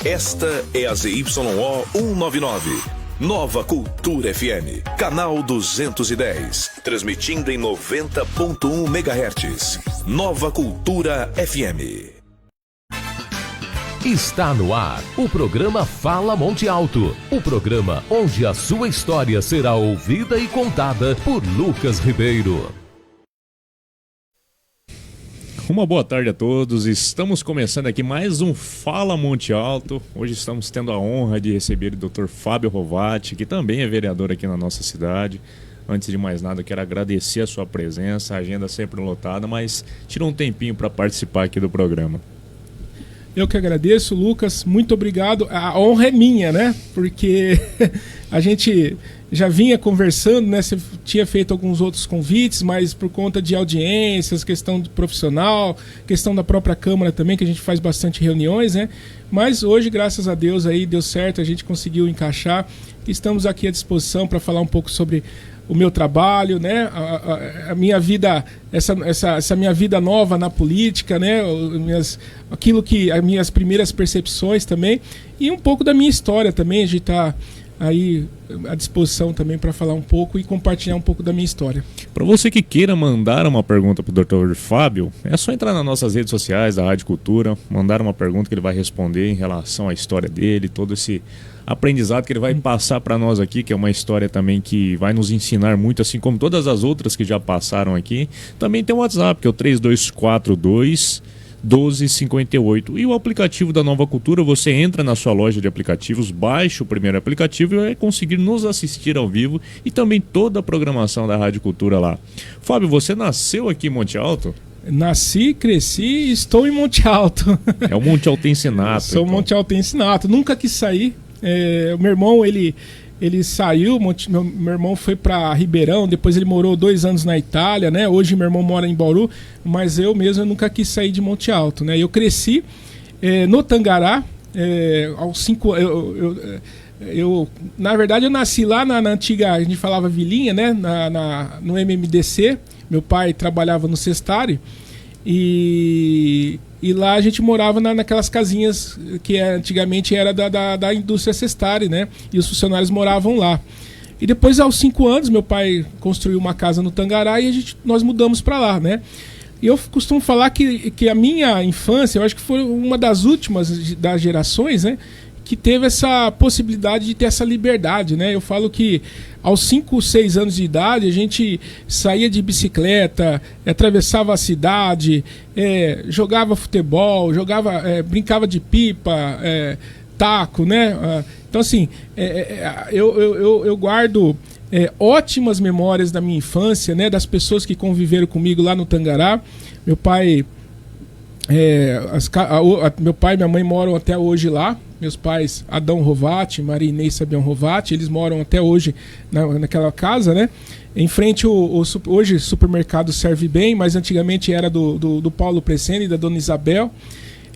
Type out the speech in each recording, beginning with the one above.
Esta é a ZYO 199. Nova Cultura FM, canal 210, transmitindo em 90.1 MHz. Nova Cultura FM. Está no ar o programa Fala Monte Alto, o programa onde a sua história será ouvida e contada por Lucas Ribeiro. Uma boa tarde a todos, estamos começando aqui mais um Fala Monte Alto. Hoje estamos tendo a honra de receber o Dr. Fábio Rovati, que também é vereador aqui na nossa cidade. Antes de mais nada, quero agradecer a sua presença, a agenda sempre lotada, mas tirou um tempinho para participar aqui do programa. Eu que agradeço, Lucas, muito obrigado. A honra é minha, né? Porque a gente já vinha conversando, né? Você tinha feito alguns outros convites, mas por conta de audiências, questão de profissional, questão da própria Câmara também, que a gente faz bastante reuniões, né? Mas hoje, graças a Deus, aí deu certo, a gente conseguiu encaixar. Estamos aqui à disposição para falar um pouco sobre o meu trabalho, né? A minha vida, essa minha vida nova na política, né? As minhas primeiras percepções também, e um pouco da minha história também. A gente está aí à disposição também para falar um pouco e compartilhar um pouco da minha história. Para você que queira mandar uma pergunta para o Dr. Fábio, é só entrar nas nossas redes sociais da Rádio Cultura, mandar uma pergunta que ele vai responder em relação à história dele, todo esse aprendizado que ele vai passar para nós aqui, que é uma história também que vai nos ensinar muito, assim como todas as outras que já passaram aqui. Também tem o WhatsApp, que é o 3242 1258. E o aplicativo da Nova Cultura, você entra na sua loja de aplicativos, baixa o primeiro aplicativo e vai conseguir nos assistir ao vivo e também toda a programação da Rádio Cultura lá. Fábio, você nasceu aqui em Monte Alto? Nasci, cresci e estou em Monte Alto. É o Monte Altense-Nato. Sou então. Monte Altense-Nato. Nunca quis sair. O meu irmão, ele saiu, meu irmão foi para Ribeirão, depois ele morou 2 anos na Itália, né? Hoje meu irmão mora em Bauru, mas eu mesmo nunca quis sair de Monte Alto, né? Eu cresci no Tangará, aos 5 anos. Na verdade, eu nasci lá na antiga, a gente falava Vilinha, né? No MMDC. Meu pai trabalhava no Cestari e lá a gente morava naquelas casinhas que antigamente era da indústria Cestari, né? E os funcionários moravam lá. E depois, aos 5 anos, meu pai construiu uma casa no Tangará e nós mudamos para lá, né? E eu costumo falar que a minha infância, eu acho que foi uma das últimas das gerações, né? Que teve essa possibilidade de ter essa liberdade, né? Eu falo que aos 5, 6 anos de idade a gente saía de bicicleta, atravessava a cidade, jogava futebol, brincava de pipa, taco, né? Então assim, eu guardo ótimas memórias da minha infância, né? Das pessoas que conviveram comigo lá no Tangará. Meu pai meu pai e minha mãe moram até hoje lá. Meus pais, Adão Rovati, Maria Inês Sabião Rovati, eles moram até hoje naquela casa, né? Em frente, hoje o supermercado Serve Bem, mas antigamente era do Paulo Presene e da Dona Isabel.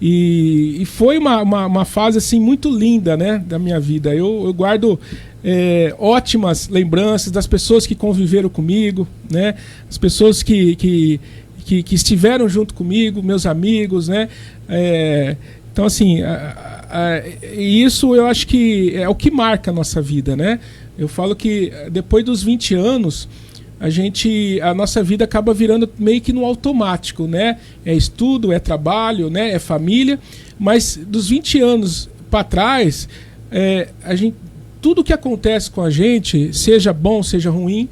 E foi uma fase assim, muito linda, né, da minha vida. Eu guardo ótimas lembranças das pessoas que conviveram comigo, né? As pessoas que estiveram junto comigo, meus amigos, né? Então, assim, isso eu acho que é o que marca a nossa vida, né? Eu falo que depois dos 20 anos, a nossa vida acaba virando meio que no automático, né? É estudo, é trabalho, né? É família, mas dos 20 anos para trás, tudo que acontece com a gente, seja bom, seja ruim,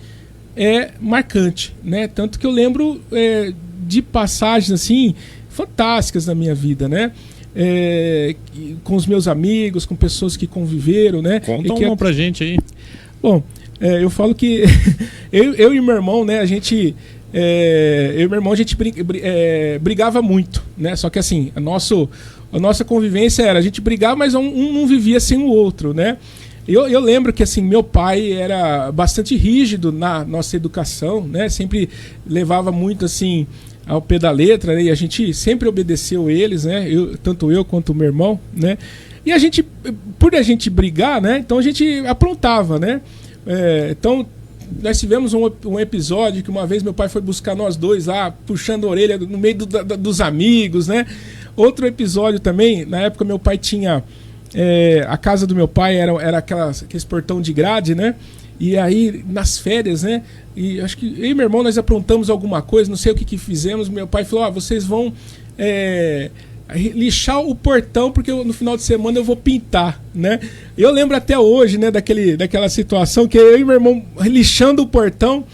é marcante, né? Tanto que eu lembro de passagens assim fantásticas da minha vida, né? Com os meus amigos, com pessoas que conviveram, né? Conta uma pra gente aí. Bom, eu falo que eu e meu irmão, né? Eu e meu irmão, a gente brigava muito, né? Só que assim, a nossa convivência era, a gente brigava, mas um não vivia sem o outro, né? Eu lembro que assim, meu pai era bastante rígido na nossa educação, né? Sempre levava muito assim ao pé da letra, né? E a gente sempre obedeceu eles, né? Tanto eu quanto o meu irmão, né? E por a gente brigar, né? Então a gente aprontava, né? Então nós tivemos um episódio que uma vez meu pai foi buscar nós dois lá, puxando a orelha no meio dos amigos, né? Outro episódio também, na época meu pai tinha a casa do meu pai era aqueles portão de grade, né? E aí, nas férias, né? E acho que eu e meu irmão, nós aprontamos alguma coisa, não sei o que fizemos. Meu pai falou, vocês vão lixar o portão, porque no final de semana eu vou pintar, né? Eu lembro até hoje, né, daquela situação que eu e meu irmão lixando o portão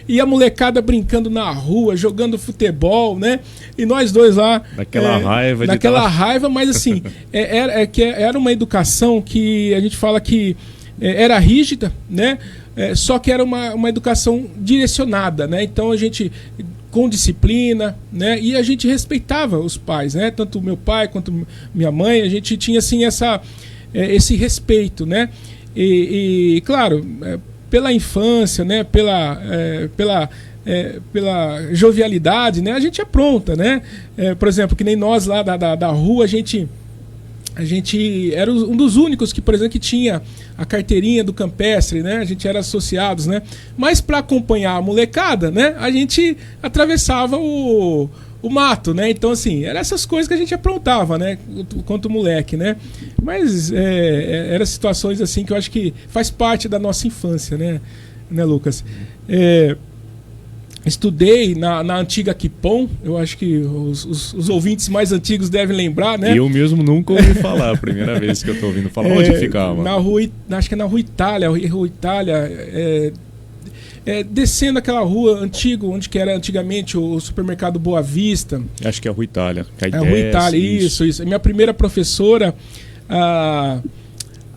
e a molecada brincando na rua, jogando futebol, né? E nós dois lá... Naquela raiva, mas assim, era uma educação que a gente fala que era rígida, né? Só que era uma educação direcionada, né? Então a gente... com disciplina, né? E a gente respeitava os pais, né? Tanto meu pai quanto minha mãe, a gente tinha assim esse respeito, né? E claro, pela infância, né? Pela jovialidade, né? A gente apronta, né? Por exemplo, que nem nós lá da rua, a gente era um dos únicos que, por exemplo, que tinha a carteirinha do campestre, né? A gente era associados, né? Mas para acompanhar a molecada, né? A gente atravessava o mato, né? Então, assim, eram essas coisas que a gente aprontava, né? Quanto moleque, né? Mas eram situações assim que eu acho que faz parte da nossa infância, né, Lucas? Estudei na antiga Quipom, eu acho que os ouvintes mais antigos devem lembrar, né? Eu mesmo nunca ouvi falar, a primeira vez que eu estou ouvindo falar. Onde ficava? Acho que é na Rua Itália, descendo aquela rua antiga, onde que era antigamente o supermercado Boa Vista. Acho que é a Rua Itália. A Rua Itália, isso. A minha primeira professora...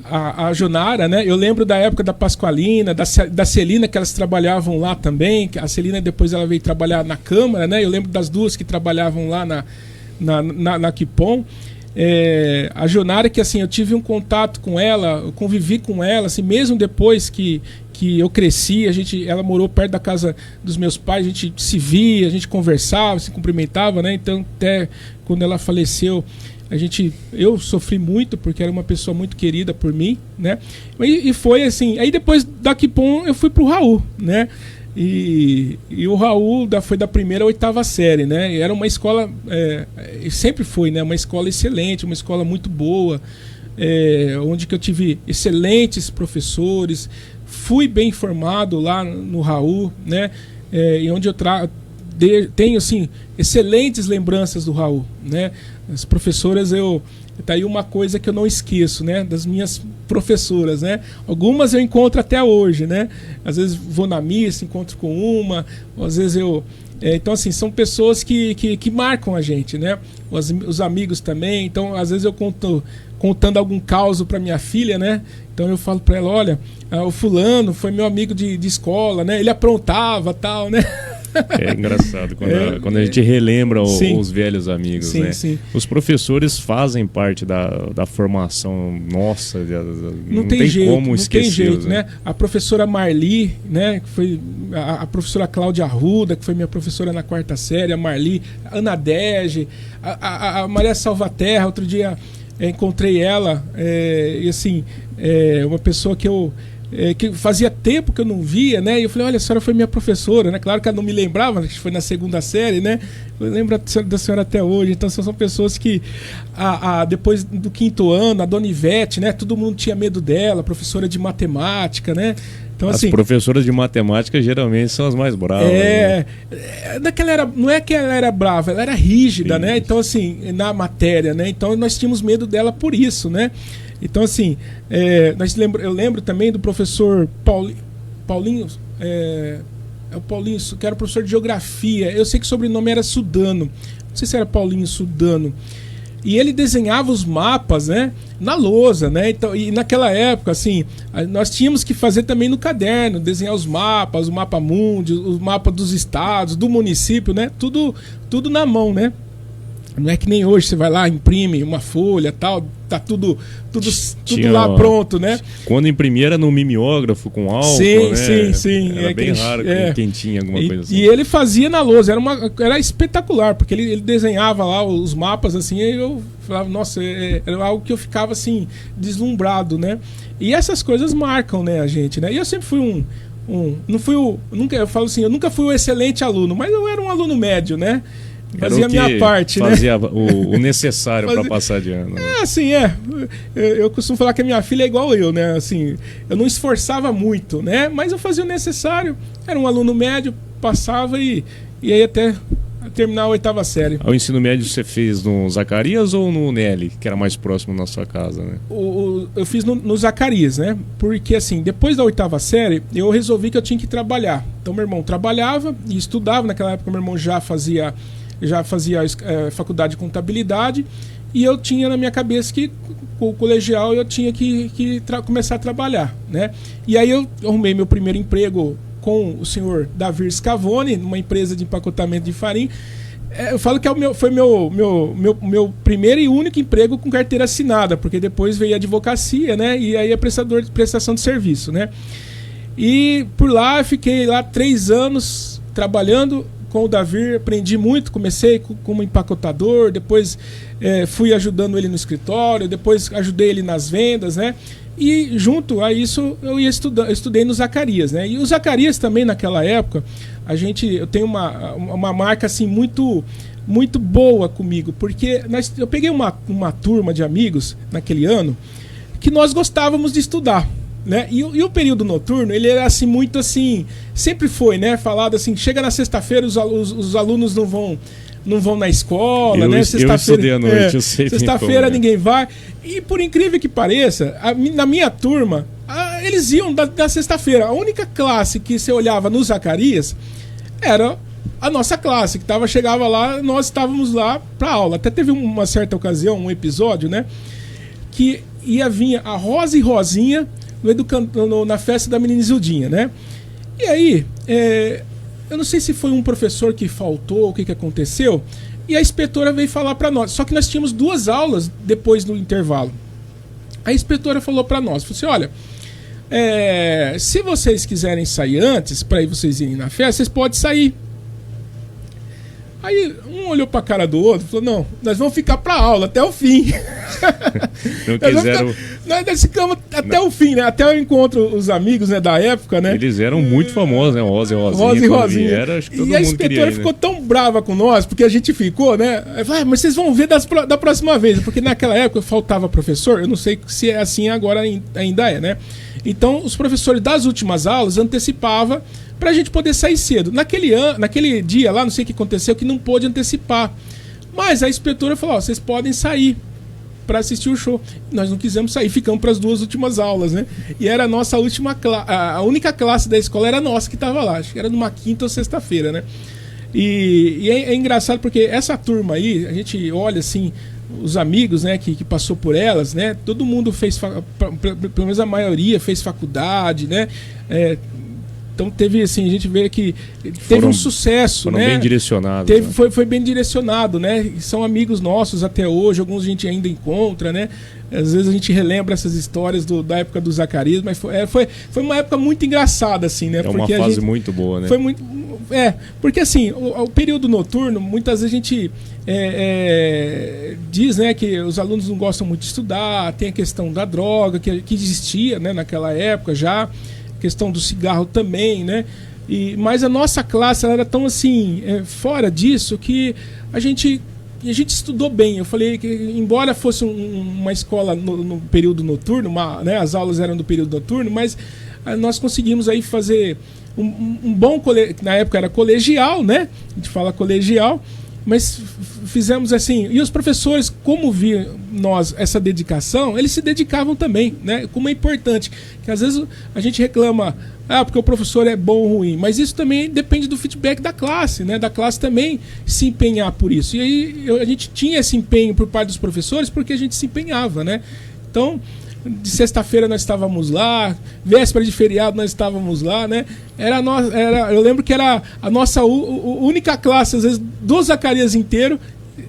A Jonara, né? Eu lembro da época da Pasqualina, da Celina, que elas trabalhavam lá também. A Celina depois ela veio trabalhar na Câmara, né? Eu lembro das duas que trabalhavam lá na Quipom. A Jonara, que assim, eu tive um contato com ela, eu convivi com ela, assim, mesmo depois que eu cresci, ela morou perto da casa dos meus pais, a gente se via, a gente conversava, se cumprimentava, né? Então, até quando ela faleceu, eu sofri muito, porque era uma pessoa muito querida por mim, né? E foi assim, aí depois da Quipom eu fui pro Raul, né? E o Raul foi da primeira à 8ª série, né? E era uma escola, sempre foi, né? Uma escola excelente, uma escola muito boa, onde que eu tive excelentes professores, fui bem formado lá no Raul, né? E onde eu tenho assim excelentes lembranças do Raul, né? As professoras, tá aí uma coisa que eu não esqueço, né? Das minhas professoras, né? Algumas eu encontro até hoje, né? Às vezes vou na missa, encontro com uma, às vezes então assim, são pessoas que marcam a gente, né? Os amigos também. Então às vezes eu contando algum caos para minha filha, né? Então eu falo para ela, olha, o fulano foi meu amigo de escola, né? Ele aprontava, tal, né? É engraçado quando a gente relembra os velhos amigos, sim, né? Sim. Os professores fazem parte da formação nossa, não tem jeito, como esquecer. Não tem jeito, né? A professora Marli, né? Que foi a professora Cláudia Arruda, que foi minha professora na 4ª série, a Marli, a Ana Dege, a Maria Salvaterra. Outro dia encontrei ela, e assim, uma pessoa que fazia tempo que eu não via, né? E eu falei, olha, a senhora foi minha professora, né? Claro que ela não me lembrava, que foi na 2ª série, né? Eu lembro da senhora até hoje. Então são pessoas que depois do 5º ano, a dona Ivete, né? Todo mundo tinha medo dela, professora de matemática, né? Então, as professoras de matemática geralmente são as mais bravas. Não é que ela era brava, ela era rígida, né? Então, assim, na matéria, né? Então nós tínhamos medo dela por isso, né? Então, assim, eu lembro também do professor Paulinho, o Paulinho, que era professor de geografia. Eu sei que o sobrenome era Sudano, não sei se era Paulinho Sudano. E ele desenhava os mapas, né, na lousa, né? Então, e naquela época, assim, nós tínhamos que fazer também no caderno, desenhar os mapas, o mapa mundi, o mapa dos estados, do município, né? Tudo na mão, né? Não é que nem hoje você vai lá, imprime uma folha, tal, tá tudo lá pronto, né? Quando imprimia era no mimeógrafo com álcool, né? Sim. Era bem raro quem tinha alguma coisa assim. E ele fazia na lousa, era espetacular, porque ele desenhava lá os mapas assim, e eu falava, nossa, era algo que eu ficava assim, deslumbrado, né? E essas coisas marcam, né, a gente, né? E eu sempre fui eu falo assim, eu nunca fui um excelente aluno, mas eu era um aluno médio, né? Fazia a minha parte, né? Fazia o necessário para passar de ano. Assim, eu costumo falar que a minha filha é igual eu, né? Assim, eu não esforçava muito, né? Mas eu fazia o necessário. Era um aluno médio, passava e aí até terminar a 8ª série. O ensino médio você fez no Zacarias ou no Nelly, que era mais próximo na sua casa, né? Eu fiz no Zacarias, né? Porque assim, depois da 8ª série, eu resolvi que eu tinha que trabalhar. Então meu irmão trabalhava e estudava. Naquela época meu irmão já fazia faculdade de contabilidade, e eu tinha na minha cabeça que com o colegial eu tinha que começar a trabalhar, né? E aí eu arrumei meu primeiro emprego com o senhor Davir Scavone, numa empresa de empacotamento de farinha. Eu falo que foi meu primeiro e único emprego com carteira assinada, porque depois veio a advocacia, né? E aí a prestação de serviço, né? E por lá eu fiquei lá 3 anos trabalhando com o Davir, aprendi muito. Comecei como empacotador, depois fui ajudando ele no escritório, depois ajudei ele nas vendas, né? E junto a isso eu estudei no Zacarias, né? E o Zacarias também naquela época, eu tenho uma marca assim muito boa comigo, porque eu peguei uma turma de amigos naquele ano que nós gostávamos de estudar, né? E o período noturno, ele era assim muito assim, sempre foi, né? Falado assim, chega na sexta-feira os alunos não vão na escola, né? Eu estudei à noite, eu sei. Sexta-feira ninguém vai. E por incrível que pareça, na minha turma, eles iam da sexta-feira. A única classe que você olhava no Zacarias era a nossa classe, que chegava lá, nós estávamos lá para aula. Até teve uma certa ocasião, um episódio, né? Que vinha a Rosa e Rosinha na festa da menina Isildinha, né? E aí, eu não sei se foi um professor que faltou, o que aconteceu, e a inspetora veio falar para nós. Só que nós tínhamos 2 aulas depois do intervalo. A inspetora falou para nós, falou assim, olha, se vocês quiserem sair antes, para vocês irem na festa, vocês podem sair. Aí um olhou pra cara do outro e falou, não, nós vamos ficar pra aula até o fim. Não quiseram... Nós ficamos até o fim, né? Até eu encontro os amigos, né, da época, né? Eles eram muito famosos, né? Rosa e Rosinha. Acho que todo e a mundo inspetora queria ir, ficou né? tão brava com nós, porque a gente ficou, né? Mas vocês vão ver da próxima vez. Porque naquela época faltava professor, eu não sei se é assim agora, ainda é, né? Então os professores das últimas aulas antecipavam pra gente poder sair cedo. Naquele dia lá, não sei o que aconteceu, que não pôde antecipar. Mas a inspetora falou, vocês podem sair para assistir o show. Nós não quisemos sair, ficamos para as 2 últimas aulas, né? E era a nossa última classe, a única classe da escola era nossa que estava lá, acho que era numa quinta ou sexta-feira, né? E é engraçado porque essa turma aí, a gente olha assim, os amigos, né, que passou por elas, né? Todo mundo fez, pelo menos a maioria fez faculdade, né? Então teve assim, a gente vê que teve um sucesso, foram né? Bem direcionados. Né? Foi bem direcionado, né? E são amigos nossos até hoje, alguns a gente ainda encontra, né? Às vezes a gente relembra essas histórias da época do Zacarias, mas foi uma época muito engraçada, assim, né? É uma fase muito boa, né? Foi muito, porque assim, o período noturno, muitas vezes a gente diz, né, que os alunos não gostam muito de estudar, tem a questão da droga, que existia, né, naquela época já, questão do cigarro também, né? Mas a nossa classe ela era tão assim, fora disso, que a gente estudou bem. Eu falei que, embora fosse uma escola no período noturno, né, as aulas eram do período noturno, mas nós conseguimos aí fazer um bom na época era colegial, né? A gente fala colegial, mas fizemos assim, e os professores, como viam nós essa dedicação, eles se dedicavam também, né? Como é importante, que às vezes a gente reclama, porque o professor é bom ou ruim, mas isso também depende do feedback da classe, né? Da classe também se empenhar por isso. E aí a gente tinha esse empenho por parte dos professores porque a gente se empenhava, né? Então, de sexta-feira nós estávamos lá, véspera de feriado nós estávamos lá, né? Eu lembro que era a nossa única classe, às vezes, do Zacarias inteiro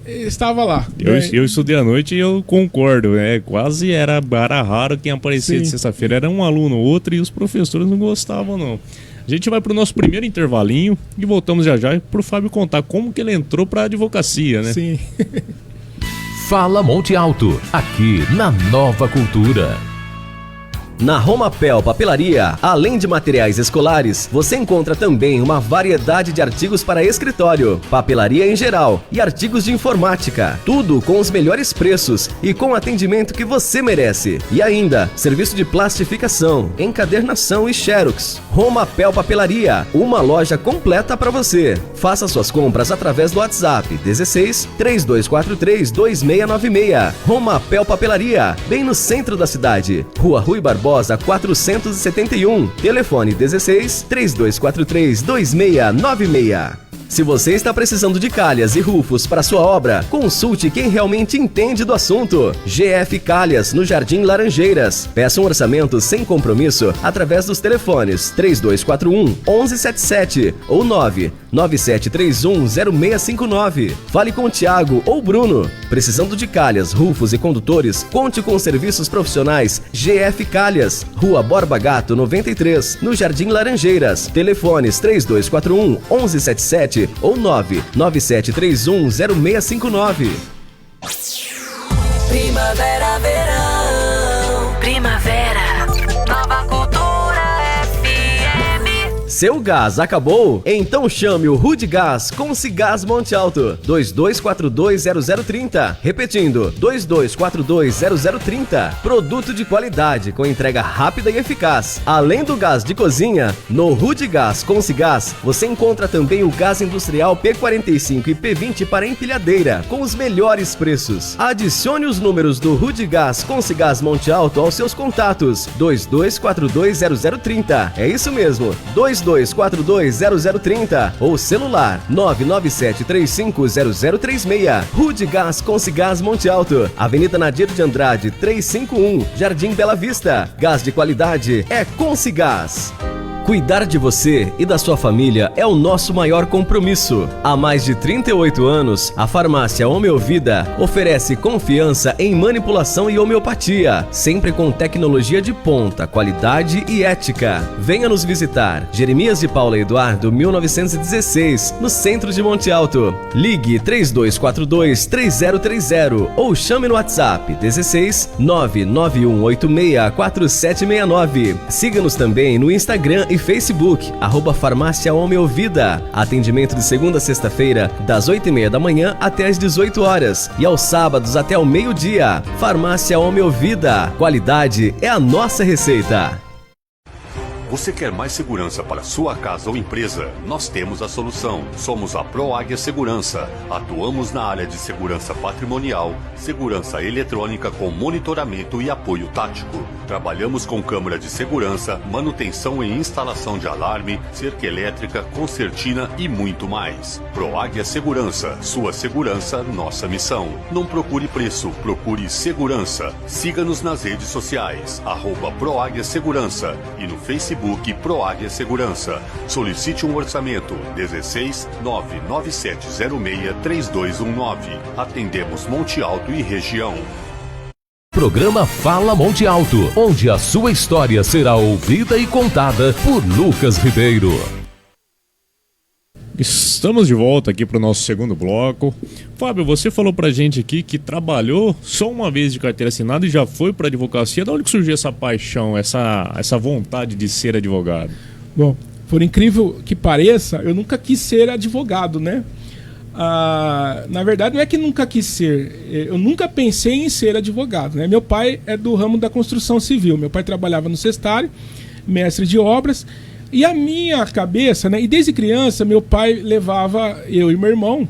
estava lá. Eu estudei à noite e eu concordo, né? Quase era raro quem aparecia. Sim. De sexta-feira, era um aluno ou outro e os professores não gostavam, não. A gente vai para o nosso primeiro intervalinho e voltamos já para o Fábio contar como que ele entrou para a advocacia, né? Sim. Fala Monte Alto, aqui na Nova Cultura. Na Romapel Papelaria, além de materiais escolares, você encontra também uma variedade de artigos para escritório, papelaria em geral e artigos de informática. Tudo com os melhores preços e com o atendimento que você merece. E ainda, serviço de plastificação, encadernação e xerox. Romapel Papelaria, uma loja completa para você. Faça suas compras através do WhatsApp 16 3243 2696. Romapel Papelaria, bem no centro da cidade. Rua Rui Barbosa 471. Telefone 16 3243 2696. Se você está precisando de calhas e rufos para sua obra, consulte quem realmente entende do assunto. GF Calhas, no Jardim Laranjeiras. Peça um orçamento sem compromisso através dos telefones 3241 1177 ou 99731 0659. Fale com o Thiago ou Bruno. Precisando de calhas, rufos e condutores, conte com os serviços profissionais GF Calhas, Rua Borba Gato 93, no Jardim Laranjeiras. Telefones 3241 1177 ou 99731 0659. Primavera, verão. Primavera. Nova Cultura FM. Seu gás acabou? Então chame o Rude Gás com Cigás Monte Alto. 22420030. Repetindo, 22420030. Produto de qualidade com entrega rápida e eficaz. Além do gás de cozinha, no Rude Gás com Cigás, você encontra também o gás industrial P45 e P20 para empilhadeira, com os melhores preços. Adicione os números do Rude Gás com Cigás Monte Alto aos seus contatos. 22420030. É isso mesmo, 22420030 ou celular 997350036. Rude Gás com Cigás Monte Alto, Avenida Nadir de Andrade 351, Jardim Bela Vista. Gás de qualidade é com Cigás. Cuidar de você e da sua família é o nosso maior compromisso. Há mais de 38 anos, a farmácia Homeovida oferece confiança em manipulação e homeopatia, sempre com tecnologia de ponta, qualidade e ética. Venha nos visitar. Jeremias de Paula Eduardo, 1916, no centro de Monte Alto. Ligue 3242-3030 ou chame no WhatsApp 16 991864769. Siga-nos também no Instagram e Facebook, @Farmácia Homeovida. Atendimento de segunda a sexta-feira, das 8h30 da manhã até as 18 horas e aos sábados até o meio-dia. Farmácia Homeovida. Qualidade é a nossa receita. Você quer mais segurança para sua casa ou empresa? Nós temos a solução. Somos a ProAguia Segurança. Atuamos na área de segurança patrimonial, segurança eletrônica com monitoramento e apoio tático. Trabalhamos com câmera de segurança, manutenção e instalação de alarme, cerca elétrica, concertina e muito mais. ProAguia Segurança. Sua segurança, nossa missão. Não procure preço, procure segurança. Siga-nos nas redes sociais, @ProAguia Segurança e no Facebook ProAguia Segurança. Solicite um orçamento 16 99706 3219. Atendemos Monte Alto e região. Programa Fala Monte Alto, onde a sua história será ouvida e contada por Lucas Ribeiro. Estamos de volta aqui para o nosso segundo bloco. Fábio, você falou pra gente aqui que trabalhou só uma vez de carteira assinada e já foi para advocacia. De onde que surgiu essa paixão, essa vontade de ser advogado? Bom, por incrível que pareça, eu nunca quis ser advogado, né? Na verdade, não é que nunca quis ser, eu nunca pensei em ser advogado, né? Meu pai é do ramo da construção civil. Meu pai trabalhava no cestário, mestre de obras. E a minha cabeça, né? E desde criança, meu pai levava eu e meu irmão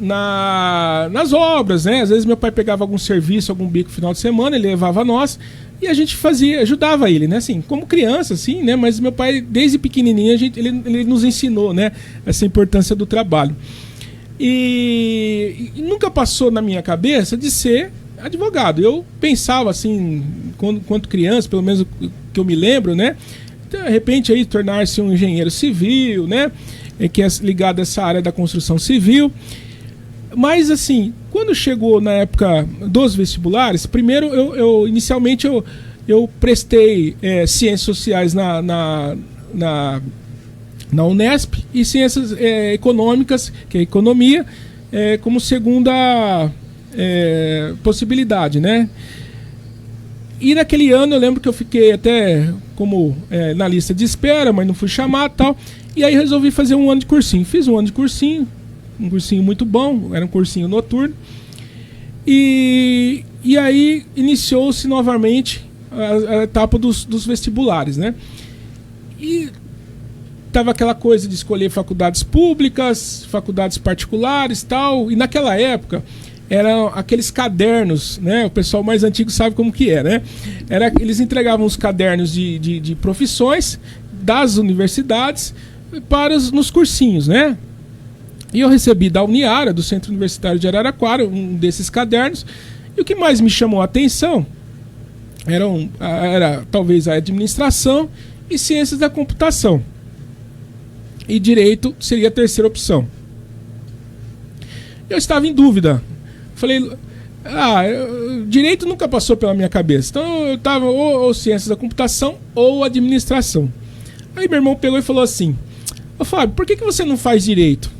nas obras, né? Às vezes meu pai pegava algum serviço, algum bico no final de semana, ele levava nós e a gente ajudava ele, né? Assim, como criança, assim, né? Mas meu pai, desde pequenininho, ele nos ensinou, né? Essa importância do trabalho. E nunca passou na minha cabeça de ser advogado. Eu pensava, assim, quando criança, pelo menos que eu me lembro, né? De repente aí tornar-se um engenheiro civil, né? Que é ligado a essa área da construção civil. Mas assim, quando chegou na época dos vestibulares, primeiro inicialmente eu prestei ciências sociais na Unesp e ciências econômicas, que é economia, como segunda possibilidade, né? E naquele ano eu lembro que eu fiquei até como na lista de espera, mas não fui chamado e tal. E aí resolvi fazer um ano de cursinho. Fiz um ano de cursinho, um cursinho muito bom, era um cursinho noturno. E aí iniciou-se novamente a etapa dos vestibulares, né? E tava aquela coisa de escolher faculdades públicas, faculdades particulares e tal. E naquela época eram aqueles cadernos, né? O pessoal mais antigo sabe como que é, né? Eles entregavam os cadernos de profissões das universidades nos cursinhos, né? E eu recebi da Uniara, do Centro Universitário de Araraquara, um desses cadernos. E o que mais me chamou a atenção era talvez a administração e ciências da computação. E direito seria a terceira opção. Eu estava em dúvida. Falei, direito nunca passou pela minha cabeça. Então eu estava ou ciências da computação ou administração. Aí meu irmão pegou e falou assim: ô Fábio, por que você não faz direito?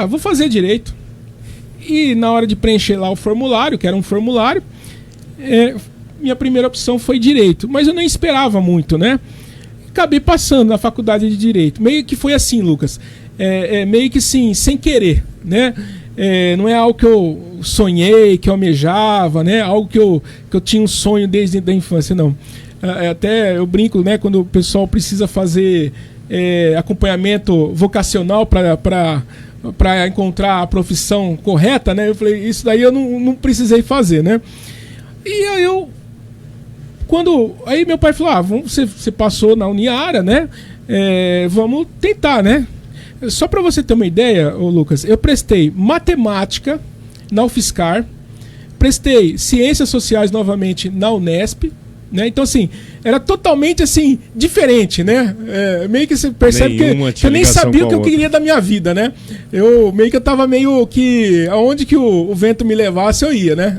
Vou fazer direito. E na hora de preencher lá o formulário, que era um formulário, minha primeira opção foi direito. Mas eu não esperava muito, né? Acabei passando na faculdade de direito. Meio que foi assim, Lucas. Meio que sim, sem querer, né? Não é algo que eu sonhei, que eu almejava, né? Algo que eu tinha um sonho desde a infância, não. Até eu brinco, né? Quando o pessoal precisa fazer acompanhamento vocacional para encontrar a profissão correta, né? Eu falei, isso daí eu não precisei fazer, né? E aí aí meu pai falou, você passou na Uniara, né? Vamos tentar, né? Só para você ter uma ideia, Lucas, eu prestei matemática na UFSCar, prestei ciências sociais novamente na Unesp, né? Então, assim, era totalmente assim, diferente, né? Meio que você percebe que eu nem sabia o que eu queria da minha vida, né? Meio que eu tava meio que aonde que o vento me levasse eu ia, né?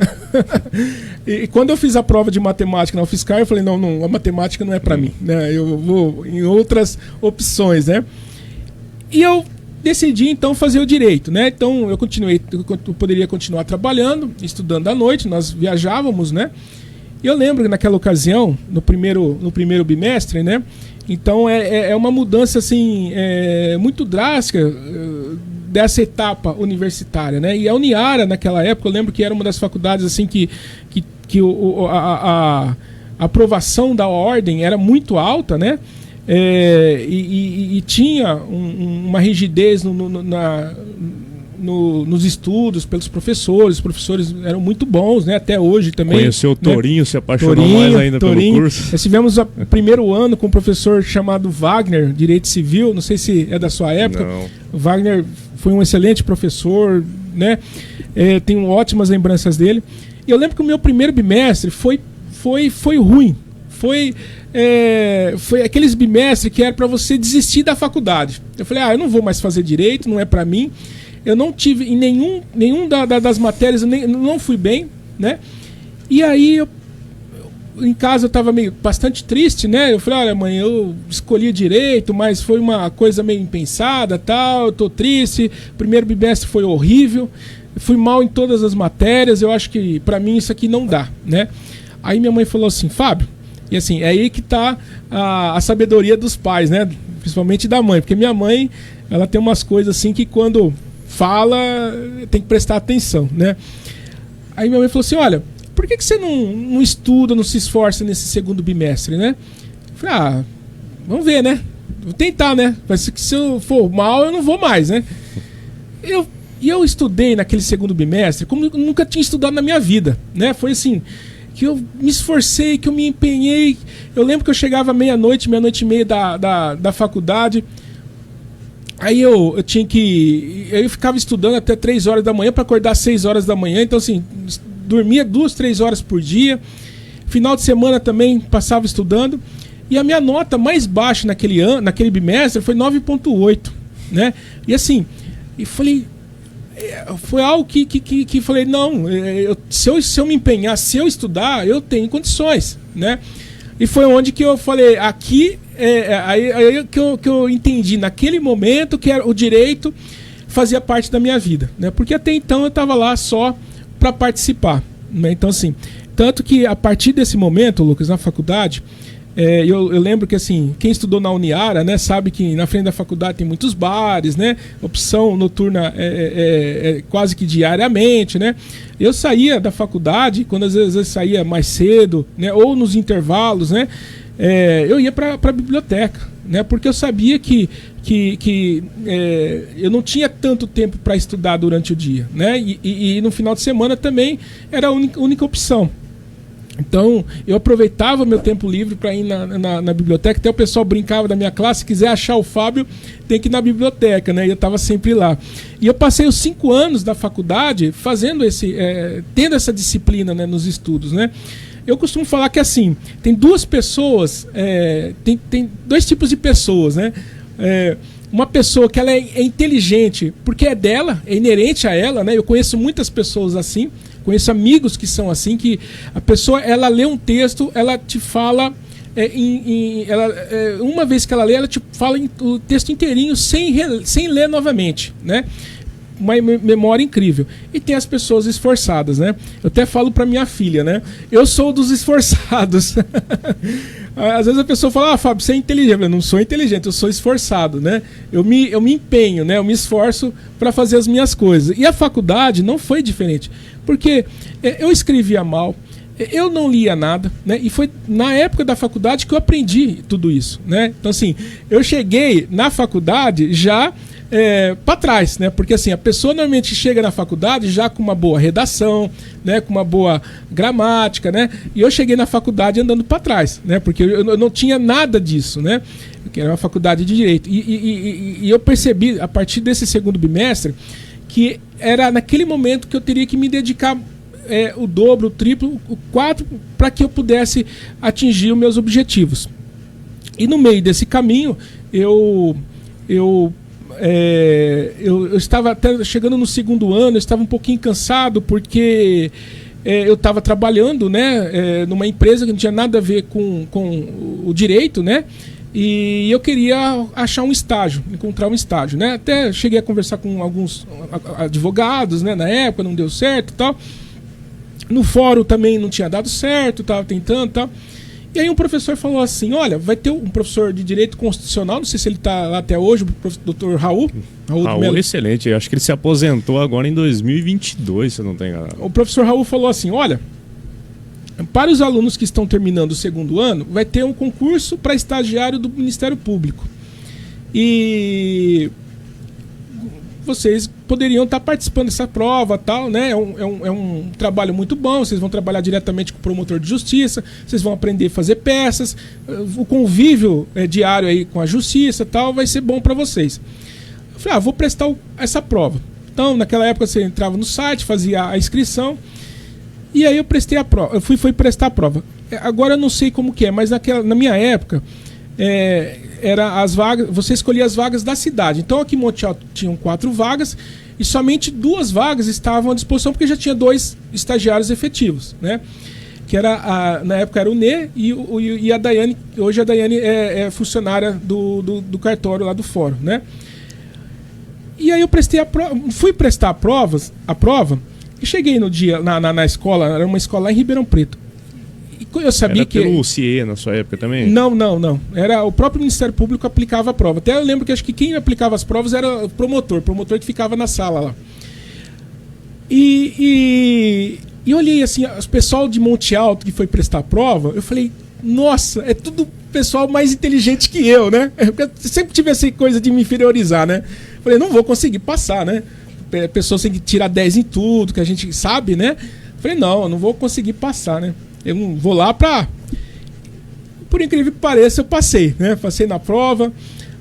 E quando eu fiz a prova de matemática na UFSCar, eu falei, não, a matemática não é pra mim, né? Eu vou em outras opções, né? E eu decidi então fazer o direito, né? Então eu poderia continuar trabalhando, estudando à noite, nós viajávamos, né? E eu lembro que naquela ocasião, no primeiro bimestre, né? Então é uma mudança assim muito drástica dessa etapa universitária, né? E a Uniara naquela época, eu lembro que era uma das faculdades assim que a aprovação da ordem era muito alta, né? E tinha uma rigidez nos estudos pelos professores. Os professores eram muito bons, né? Até hoje também. Conheceu o Torinho, né? Se apaixonou mais ainda pelo curso. Nós tivemos o primeiro ano com um professor chamado Wagner, Direito Civil, não sei se é da sua época. Não. O Wagner foi um excelente professor, né? Tenho ótimas lembranças dele. E eu lembro que o meu primeiro bimestre foi ruim. Foi aqueles bimestres que era para você desistir da faculdade. Eu falei, eu não vou mais fazer direito, não é para mim. Eu não tive em nenhum das matérias, eu não fui bem, né? E aí em casa eu estava bastante triste, né? Eu falei, olha mãe, eu escolhi direito, mas foi uma coisa meio impensada, tal, eu tô triste. O primeiro bimestre foi horrível, eu fui mal em todas as matérias, eu acho que para mim isso aqui não dá, né? Aí minha mãe falou assim, Fábio, e assim, é aí que tá a sabedoria dos pais, né? Principalmente da mãe, porque minha mãe, ela tem umas coisas assim que quando fala, tem que prestar atenção, né? Aí minha mãe falou assim, olha, por que você não estuda, não se esforça nesse segundo bimestre, né? Eu falei, vamos ver, né? Vou tentar, né? Mas se eu for mal, eu não vou mais, né? Eu estudei naquele segundo bimestre como eu nunca tinha estudado na minha vida, né? Foi assim, que eu me esforcei, que eu me empenhei. Eu lembro que eu chegava meia-noite e meia da faculdade. Aí eu tinha que... Eu ficava estudando até 3 horas da manhã para acordar às 6 horas da manhã. Então, assim, dormia 2, 3 horas por dia. Final de semana também passava estudando. E a minha nota mais baixa naquele bimestre foi 9,8, né? E assim, falei... Foi algo que falei, não, se eu me empenhar, se eu estudar, eu tenho condições, né? E foi onde que eu falei, aqui... aí que eu entendi naquele momento que o direito fazia parte da minha vida, né? Porque até então eu estava lá só para participar, né? Então, assim, tanto que a partir desse momento, Lucas, na faculdade, eu lembro que, assim, quem estudou na Uniara, né, sabe que na frente da faculdade tem muitos bares, né? Opção noturna quase que diariamente, né? Eu saía da faculdade, quando às vezes eu saía mais cedo, né, ou nos intervalos, né, eu ia para a biblioteca, né, porque eu sabia que eu não tinha tanto tempo para estudar durante o dia, né, e no final de semana também era a única opção. Então, eu aproveitava meu tempo livre para ir na biblioteca. Até o pessoal brincava da minha classe, se quiser achar o Fábio, tem que ir na biblioteca, né? E eu estava sempre lá. E eu passei os 5 anos da faculdade fazendo tendo essa disciplina, né, nos estudos, né? Eu costumo falar que, assim, tem duas pessoas, tem dois tipos de pessoas, né? Uma pessoa que ela é inteligente porque é dela, é inerente a ela, né? Eu conheço muitas pessoas assim. Conheço amigos que são assim, que a pessoa, ela lê um texto, ela te fala, uma vez que ela lê, ela te fala o texto inteirinho sem ler novamente, né? Uma memória incrível. E tem as pessoas esforçadas, né? Eu até falo para minha filha, né? Eu sou dos esforçados. Às vezes a pessoa fala, Fábio, você é inteligente. Eu não sou inteligente, eu sou esforçado, né? Eu me empenho, né? Eu me esforço para fazer as minhas coisas. E a faculdade não foi diferente. Porque eu escrevia mal, eu não lia nada, né? E foi na época da faculdade que eu aprendi tudo isso, né? Então, assim, eu cheguei na faculdade já para trás, né? Porque, assim, a pessoa normalmente chega na faculdade já com uma boa redação, né? Com uma boa gramática, né? E eu cheguei na faculdade andando para trás, né? Porque eu não tinha nada disso, né? Que era uma faculdade de Direito. E eu percebi, a partir desse segundo bimestre, que era naquele momento que eu teria que me dedicar o dobro, o triplo, o quádruplo, para que eu pudesse atingir os meus objetivos. E no meio desse caminho, eu estava até chegando no segundo ano, eu estava um pouquinho cansado, porque eu estava trabalhando, né, numa empresa que não tinha nada a ver com o direito, né? E eu queria achar um estágio, encontrar um estágio, né? Até cheguei a conversar com alguns advogados, né? Na época não deu certo e tal. No fórum também não tinha dado certo, estava tentando e tal. E aí um professor falou assim, olha, vai ter um professor de Direito Constitucional, não sei se ele está lá até hoje, o Dr. Raul. Raul, excelente. Eu acho que ele se aposentou agora em 2022, se eu não tenho enganado. O professor Raul falou assim, olha, para os alunos que estão terminando o segundo ano, vai ter um concurso para estagiário do Ministério Público. E vocês poderiam estar participando dessa prova, tal, né? É um trabalho muito bom, vocês vão trabalhar diretamente com o promotor de justiça, vocês vão aprender a fazer peças, o convívio diário aí com a justiça, tal, vai ser bom para vocês. Eu falei, vou prestar essa prova. Então, naquela época você entrava no site, fazia a inscrição, e aí eu prestei a prova, eu fui prestar a prova. Agora eu não sei como que é, mas na minha época era as vagas, você escolhia as vagas da cidade. Então aqui em Monte Alto tinham 4 vagas e somente 2 vagas estavam à disposição porque já tinha 2 estagiários efetivos, né? Que era na época era o Nê e a Daiane. Hoje a Daiane é funcionária do cartório lá do fórum, né? E aí eu fui prestar a prova e cheguei no dia na escola, era uma escola lá em Ribeirão Preto. Eu sabia era pelo CIE na sua época também? Não. Era o próprio Ministério Público que aplicava a prova. Até eu lembro que acho que quem aplicava as provas era o promotor que ficava na sala lá. E eu olhei assim, o pessoal de Monte Alto que foi prestar a prova, eu falei, nossa, é tudo pessoal mais inteligente que eu, né? Eu sempre tive essa coisa de me inferiorizar, né? Eu falei, não vou conseguir passar, né? Pessoas têm que tirar 10 em tudo, que a gente sabe, né? Eu falei, não, eu não vou conseguir passar, né? Eu não vou lá por incrível que pareça, eu passei, né? Passei na prova.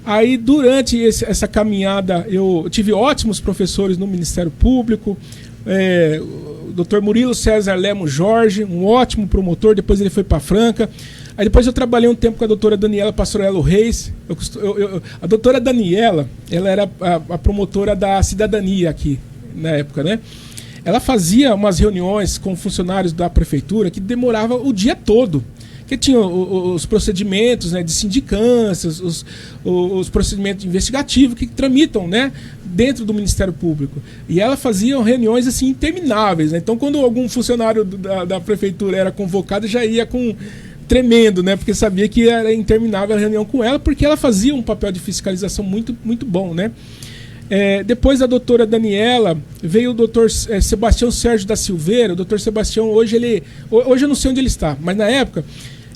Aí, durante essa caminhada, eu tive ótimos professores no Ministério Público. O Dr. Murilo César Lemos Jorge, um ótimo promotor. Depois ele foi para Franca. Aí depois eu trabalhei um tempo com a doutora Daniela Pastorello Reis. A doutora Daniela, ela era a promotora da cidadania aqui, na época, né? Ela fazia umas reuniões com funcionários da prefeitura que demorava o dia todo. que tinha os procedimentos, né, de sindicância, os procedimentos investigativos que tramitam, né, dentro do Ministério Público. E ela fazia reuniões assim intermináveis, né? Então, quando algum funcionário da prefeitura era convocado, já ia tremendo, né? Porque sabia que era interminável a reunião com ela, porque ela fazia um papel de fiscalização muito, muito bom, né? Depois da doutora Daniela, veio o doutor Sebastião Sérgio da Silveira. O doutor Sebastião, hoje eu não sei onde ele está, mas na época,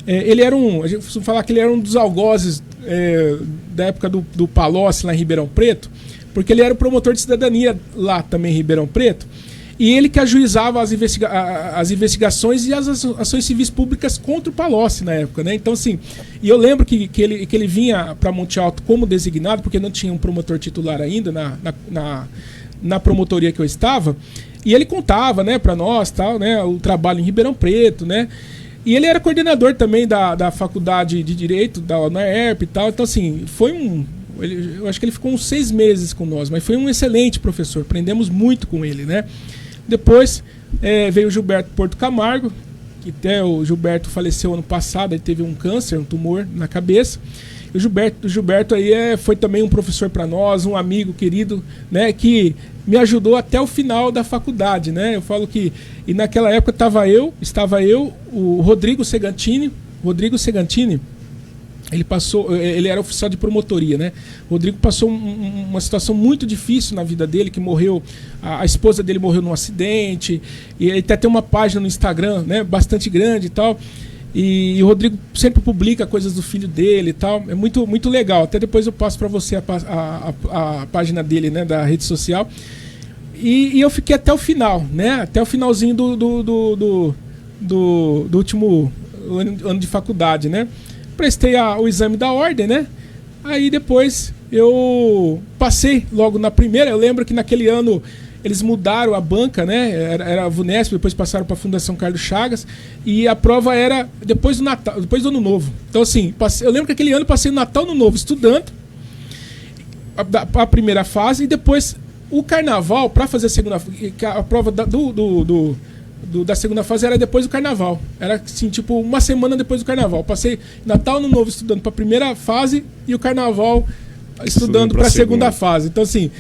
ele era a gente costuma falar que ele era um dos algozes da época do Palocci, lá em Ribeirão Preto, porque ele era o promotor de cidadania lá também em Ribeirão Preto, e ele que ajuizava as investigações e as ações civis públicas contra o Palocci na época, né? Então, assim, e eu lembro que ele vinha para Monte Alto como designado, porque não tinha um promotor titular ainda na promotoria que eu estava, e ele contava, né, para nós, tal, né, o trabalho em Ribeirão Preto, né? E ele era coordenador também da Faculdade de Direito da UNERP e tal. Então, assim, eu acho que ele ficou uns 6 meses com nós, mas foi um excelente professor, aprendemos muito com ele, né? Depois veio o Gilberto Porto Camargo, que até o Gilberto faleceu ano passado, ele teve um câncer, um tumor na cabeça. O Gilberto aí foi também um professor para nós, um amigo querido, né, que me ajudou até o final da faculdade, né? Eu falo que, e naquela época estava eu, o Rodrigo Segantini, ele era oficial de promotoria, né? O Rodrigo passou uma situação muito difícil na vida dele, que morreu, a esposa dele morreu num acidente, e ele até tem uma página no Instagram, né, bastante grande e tal, e o Rodrigo sempre publica coisas do filho dele e tal, é muito, muito legal. Até depois eu passo para você a página dele, né, da rede social, e eu fiquei até o final, né, até o finalzinho do último ano de faculdade, né? Prestei o exame da ordem, né? Aí depois eu passei logo na primeira. Eu lembro que naquele ano eles mudaram a banca, né? Era a VUNESP, depois passaram para a Fundação Carlos Chagas. E a prova era depois do Natal, depois do Ano Novo. Então, assim, eu lembro que aquele ano passei o Natal, Ano Novo, estudando a primeira fase. E depois o Carnaval, para fazer a segunda, a prova da segunda fase era depois do Carnaval. Era assim, tipo, uma semana depois do Carnaval. Passei Natal, Ano Novo estudando para a primeira fase e o Carnaval estudando para a segunda fase. Então, assim,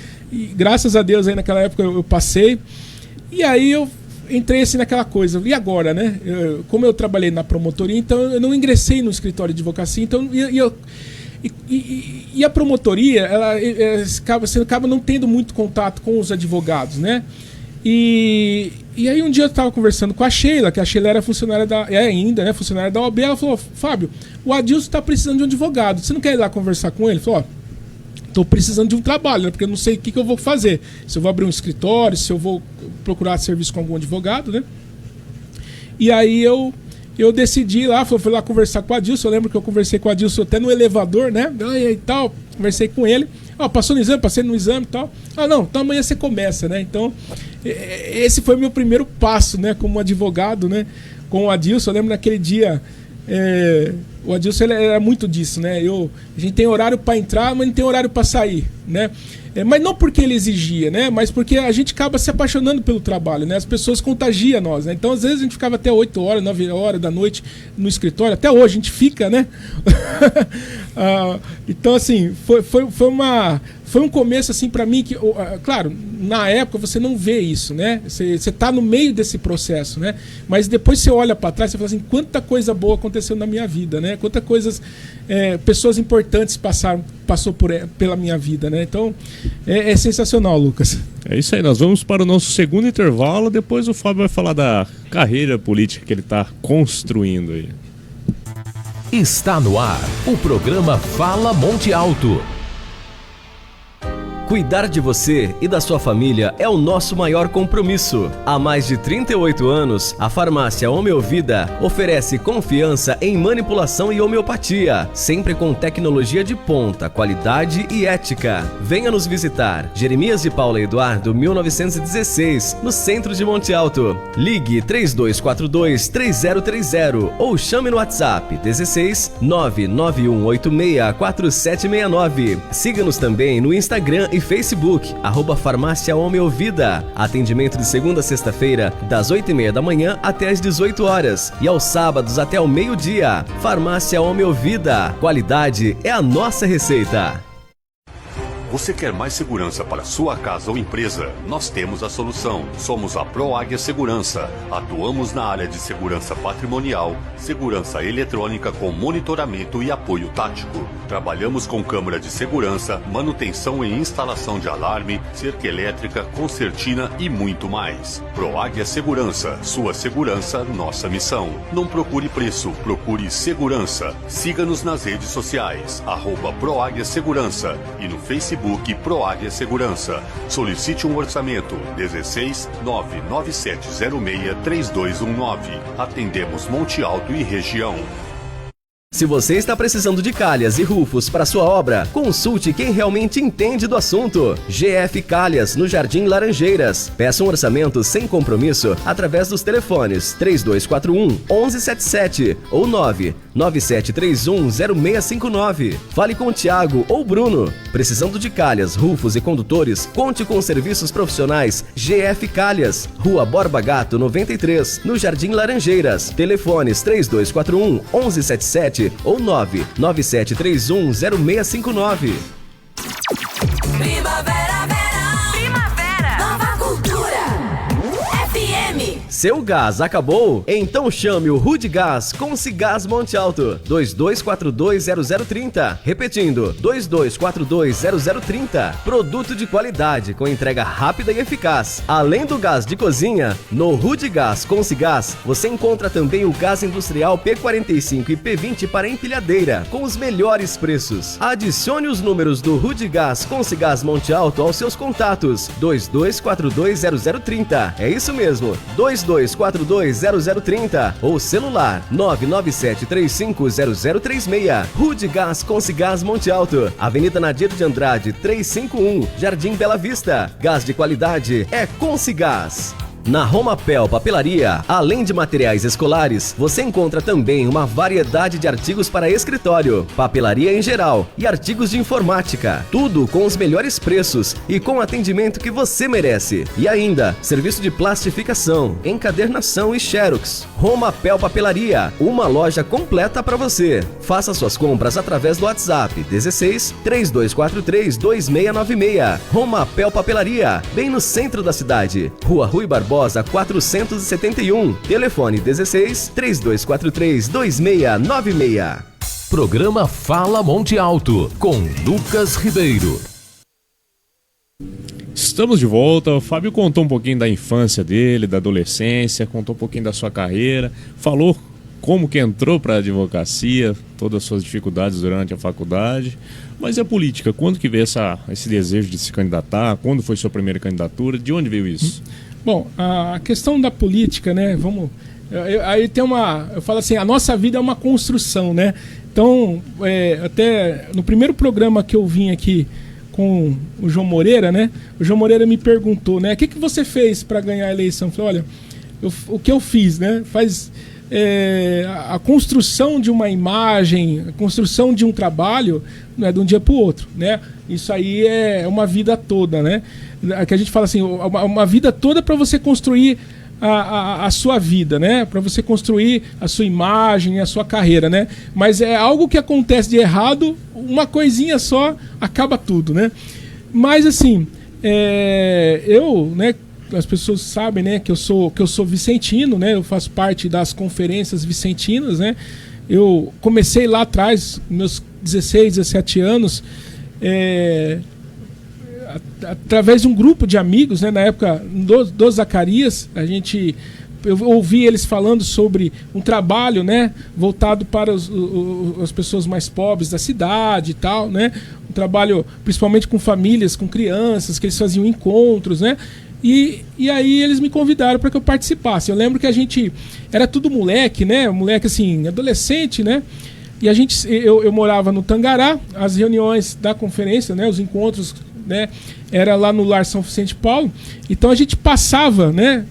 graças a Deus aí naquela época eu passei. E aí eu entrei assim naquela coisa. E agora, né? Como eu trabalhei na promotoria, então eu não ingressei no escritório de advocacia. Então, e a promotoria, você acaba não tendo muito contato com os advogados, né? E aí um dia eu estava conversando com a Sheila, que a Sheila era funcionária funcionária da OAB. Ela falou: Fábio, o Adilson está precisando de um advogado, você não quer ir lá conversar com ele? Eu falei: estou precisando de um trabalho, né? Porque eu não sei o que eu vou fazer, se eu vou abrir um escritório, se eu vou procurar serviço com algum advogado, né? E aí eu decidi ir lá, fui lá conversar com o Adilson. Eu lembro que eu conversei com o Adilson até no elevador, né? E tal, conversei com ele. Passou no exame, passei no exame e tal. Não, então amanhã você começa, né? Então, esse foi o meu primeiro passo, né? Como advogado, né? Com o Adilson. Eu lembro naquele dia, o Adilson ele era muito disso, né? A gente tem horário para entrar, mas não tem horário para sair, né? Mas não porque ele exigia, né? Mas porque a gente acaba se apaixonando pelo trabalho, né? As pessoas contagiam nós, né? Então, às vezes, a gente ficava até 8 horas, 9 horas da noite no escritório. Até hoje a gente fica, né? Então, assim, foi um começo, assim, para mim, que, claro, na época você não vê isso, né? Você tá no meio desse processo, né? Mas depois você olha para trás e fala assim: quanta coisa boa aconteceu na minha vida, né? Quantas coisas, pessoas importantes passou pela minha vida, né? Então, é sensacional, Lucas. É isso aí, nós vamos para o nosso segundo intervalo. Depois o Fábio vai falar da carreira política que ele está construindo aí. Está no ar o programa Fala Monte Alto. Cuidar de você e da sua família é o nosso maior compromisso. Há mais de 38 anos, a farmácia Homeovida oferece confiança em manipulação e homeopatia, sempre com tecnologia de ponta, qualidade e ética. Venha nos visitar. Jeremias de Paula Eduardo, 1916, no centro de Monte Alto. Ligue 3242-3030 ou chame no WhatsApp 16 991864769. Siga-nos também no Instagram e Facebook, @Farmácia Homeovida. Atendimento de segunda a sexta-feira, das 8h30 da manhã até as 18 horas. E aos sábados até o meio-dia. Farmácia Homeovida. Qualidade é a nossa receita. Você quer mais segurança para sua casa ou empresa? Nós temos a solução. Somos a ProAguia Segurança. Atuamos na área de segurança patrimonial, segurança eletrônica com monitoramento e apoio tático. Trabalhamos com câmera de segurança, manutenção e instalação de alarme, cerca elétrica, concertina e muito mais. ProAguia Segurança. Sua segurança, nossa missão. Não procure preço, procure segurança. Siga-nos nas redes sociais, @ProAguia Segurança e no Facebook ProAguia Segurança. Solicite um orçamento 16 99706 3219. Atendemos Monte Alto e região. Se você está precisando de calhas e rufos para sua obra, consulte quem realmente entende do assunto. GF Calhas, no Jardim Laranjeiras. Peça um orçamento sem compromisso através dos telefones 3241-1177 ou 99731-0659. Fale com o Thiago ou Bruno. Precisando de calhas, rufos e condutores, conte com os serviços profissionais GF Calhas. Rua Borba Gato 93, no Jardim Laranjeiras. Telefones 3241-1177 ou 99731-0659. Primavera, verão. Primavera. Nova Cultura. FM. Seu gás acabou? Então chame o Rude Gás com Cigás Monte Alto. 22420030. Repetindo, 22420030. Produto de qualidade com entrega rápida e eficaz. Além do gás de cozinha, no Rude Gás com Cigás, você encontra também o gás industrial P45 e P20 para empilhadeira, com os melhores preços. Adicione os números do Rude Gás com Cigás Monte Alto aos seus contatos. 22420030. É isso mesmo, 22420030 ou celular 997350036. Rude Gás com Cigás Monte Alto, Avenida Nadir de Andrade 351, Jardim Bela Vista. Gás de qualidade é com Cigás. Na Romapel Papelaria, além de materiais escolares, você encontra também uma variedade de artigos para escritório, papelaria em geral e artigos de informática. Tudo com os melhores preços e com o atendimento que você merece. E ainda, serviço de plastificação, encadernação e xerox. Romapel Papelaria, uma loja completa para você. Faça suas compras através do WhatsApp 16 3243 2696. Romapel Papelaria, bem no centro da cidade. Rua Rui Barbosa 471. Telefone 16 3243 2696. Programa Fala Monte Alto, com Lucas Ribeiro. Estamos de volta. O Fábio contou um pouquinho da infância dele, da adolescência, contou um pouquinho da sua carreira, falou como que entrou para a advocacia, todas as suas dificuldades durante a faculdade. Mas e a política? Quando que veio esse desejo de se candidatar? Quando foi sua primeira candidatura? De onde veio isso? Bom, a questão da política, né? Aí tem eu falo assim, a nossa vida é uma construção, né? Então, até no primeiro programa que eu vim aqui com o João Moreira, né? O João Moreira me perguntou, né? O que você fez para ganhar a eleição? Eu falei, olha, o que eu fiz, né? A construção de uma imagem, a construção de um trabalho, não é de um dia para o outro, né? Isso aí é uma vida toda, né? Que a gente fala assim, uma vida toda para você construir a sua vida, né? Para você construir a sua imagem, a sua carreira, né? Mas é algo que acontece de errado, uma coisinha só acaba tudo, né? Mas assim, né? As pessoas sabem, né, que eu sou vicentino, né? Eu faço parte das conferências vicentinas, né? Eu comecei lá atrás, meus 16, 17 anos, através de um grupo de amigos, né? Na época do Zacarias, eu ouvi eles falando sobre um trabalho, né, voltado para as pessoas mais pobres da cidade e tal, né? Um trabalho principalmente com famílias, com crianças, que eles faziam encontros, né? E aí eles me convidaram para que eu participasse. Eu lembro que a gente era tudo moleque, né? Moleque assim, adolescente, né? E eu morava no Tangará, as reuniões da conferência, né? Os encontros, né? Era lá no Lar São Vicente Paulo. Então a gente passava, né?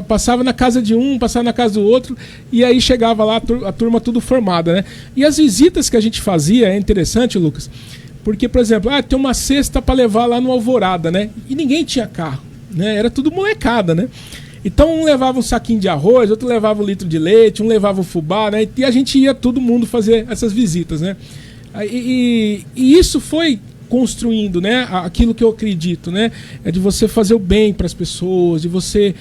Passava na casa de um, passava na casa do outro, e aí chegava lá a turma tudo formada, né? E as visitas que a gente fazia, é interessante, Lucas, Porque, por exemplo, tem uma cesta para levar lá no Alvorada, né? E ninguém tinha carro, né? Era tudo molecada, né? Então um levava um saquinho de arroz, outro levava 1 litro de leite, um levava o fubá, né? E a gente ia todo mundo fazer essas visitas, né? E isso foi construindo, né, aquilo que eu acredito, né, é de você fazer o bem para as pessoas, de você,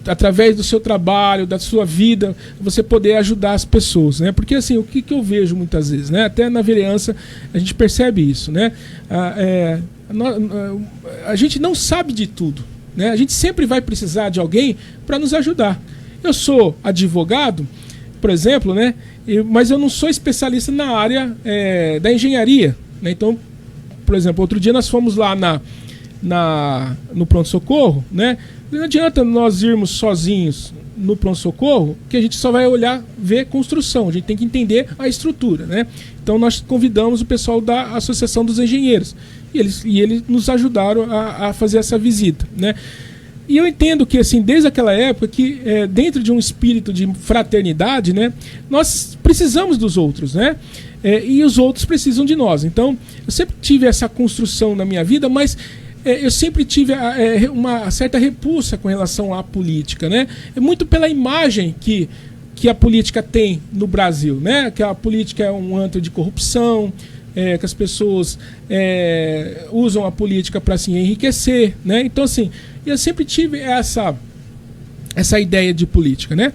através do seu trabalho, da sua vida, você poder ajudar as pessoas, né, porque assim, o que eu vejo muitas vezes, né, até na vereança a gente percebe isso, né, a gente não sabe de tudo, né, a gente sempre vai precisar de alguém para nos ajudar. Eu sou advogado, por exemplo, né, mas eu não sou especialista na área da engenharia, né, então, por exemplo, outro dia nós fomos lá no pronto-socorro, né? Não adianta nós irmos sozinhos no pronto-socorro, que a gente só vai ver construção, a gente tem que entender a estrutura, né? Então nós convidamos o pessoal da Associação dos Engenheiros e eles nos ajudaram a fazer essa visita, né? E eu entendo que, assim, desde aquela época, que dentro de um espírito de fraternidade, né, nós precisamos dos outros, né? E os outros precisam de nós. Então, eu sempre tive essa construção na minha vida, mas eu sempre tive uma certa repulsa com relação à política, né? É muito pela imagem que a política tem no Brasil, né? Que a política é um antro de corrupção, que as pessoas usam a política para se enriquecer, né? Então, assim, eu sempre tive essa ideia de política, né?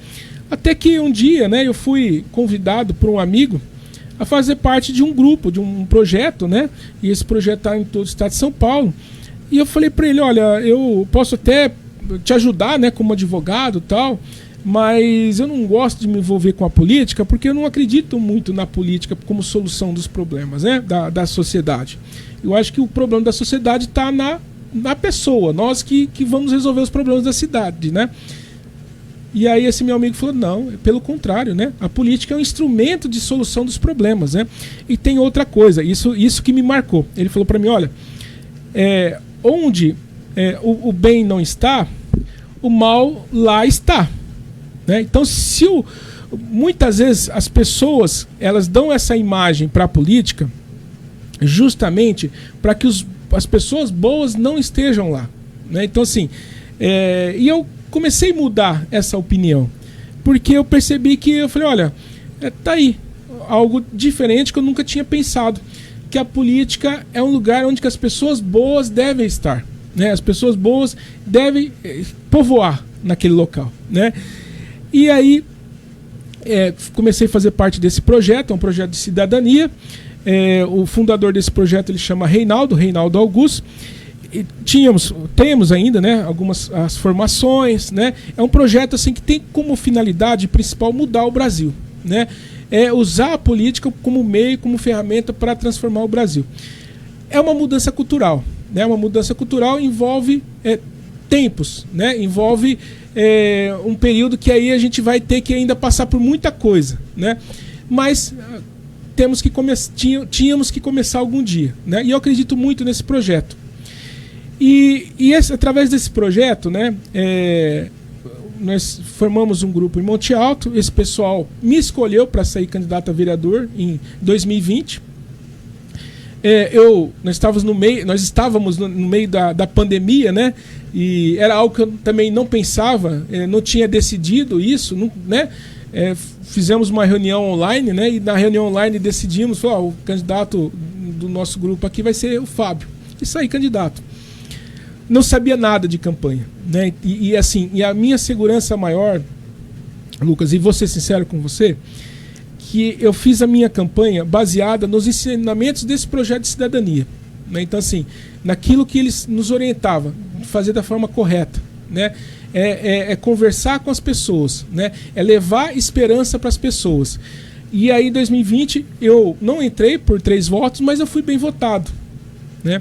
Até que um dia, né, eu fui convidado por um amigo a fazer parte de um grupo, de um projeto, né? E esse projeto está em todo o estado de São Paulo. E eu falei para ele, olha, eu posso até te ajudar, né, como advogado e tal, mas eu não gosto de me envolver com a política porque eu não acredito muito na política como solução dos problemas, né, da sociedade. Eu acho que o problema da sociedade está na pessoa, nós que vamos resolver os problemas da cidade, né? E aí esse meu amigo falou, não, pelo contrário, né? A política é um instrumento de solução dos problemas, né? E tem outra coisa, isso que me marcou. Ele falou para mim, olha, onde o bem não está, o mal lá está, né? Então, muitas vezes as pessoas elas dão essa imagem para a política justamente para que as pessoas boas não estejam lá, né? Então, assim, e eu comecei a mudar essa opinião, porque eu percebi que eu falei, olha, tá aí algo diferente que eu nunca tinha pensado, que a política é um lugar onde que as pessoas boas devem estar, né? As pessoas boas devem povoar naquele local, né? E aí comecei a fazer parte desse projeto, é um projeto de cidadania. O fundador desse projeto ele chama Reinaldo Augusto. E temos ainda, né, as formações, né? É um projeto assim que tem como finalidade principal mudar o Brasil, né? Usar a política como meio, como ferramenta para transformar o Brasil. É uma mudança cultural, né? Uma mudança cultural envolve tempos, né? Envolve um período que aí a gente vai ter que ainda passar por muita coisa, né? Mas tínhamos que começar algum dia, né? E eu acredito muito nesse projeto. E através desse projeto, né, nós formamos um grupo em Monte Alto. Esse pessoal me escolheu para sair candidato a vereador em 2020. Nós estávamos no meio da pandemia, né, e era algo que eu também não pensava, não tinha decidido isso, né. Fizemos uma reunião online, né, e na reunião online decidimos, o candidato do nosso grupo aqui vai ser o Fábio, e saí candidato. Não sabia nada de campanha, né? E a minha segurança maior, Lucas, e vou ser sincero com você, que eu fiz a minha campanha baseada nos ensinamentos desse projeto de cidadania, né? Então, assim, naquilo que eles nos orientavam, fazer da forma correta, né? Conversar com as pessoas, né? É levar esperança para as pessoas. E aí, em 2020, eu não entrei por 3 votos, mas eu fui bem votado, né?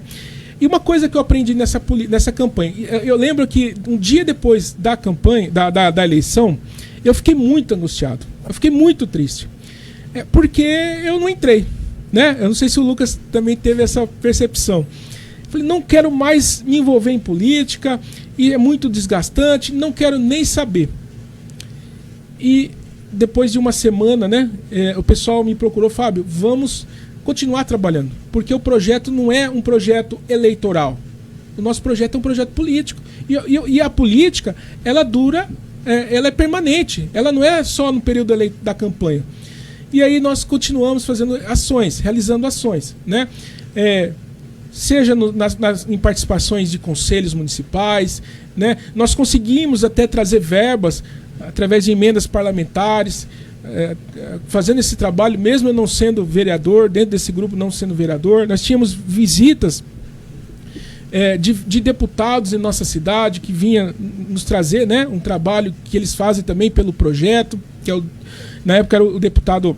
E uma coisa que eu aprendi nessa campanha, eu lembro que um dia depois da campanha, da eleição, eu fiquei muito angustiado, eu fiquei muito triste, porque eu não entrei, né? Eu não sei se o Lucas também teve essa percepção. Eu falei, não quero mais me envolver em política, e é muito desgastante, não quero nem saber. E depois de uma semana, né, o pessoal me procurou, Fábio, vamos continuar trabalhando, porque o projeto não é um projeto eleitoral. O nosso projeto é um projeto político. E a política, ela dura, ela é permanente. Ela não é só no período da campanha. E aí nós continuamos fazendo ações, realizando ações, né? Seja em participações de conselhos municipais, né? Nós conseguimos até trazer verbas através de emendas parlamentares, fazendo esse trabalho, mesmo eu não sendo vereador, dentro desse grupo não sendo vereador. Nós tínhamos visitas de deputados em nossa cidade que vinha nos trazer, né, um trabalho que eles fazem também pelo projeto, que na época era o deputado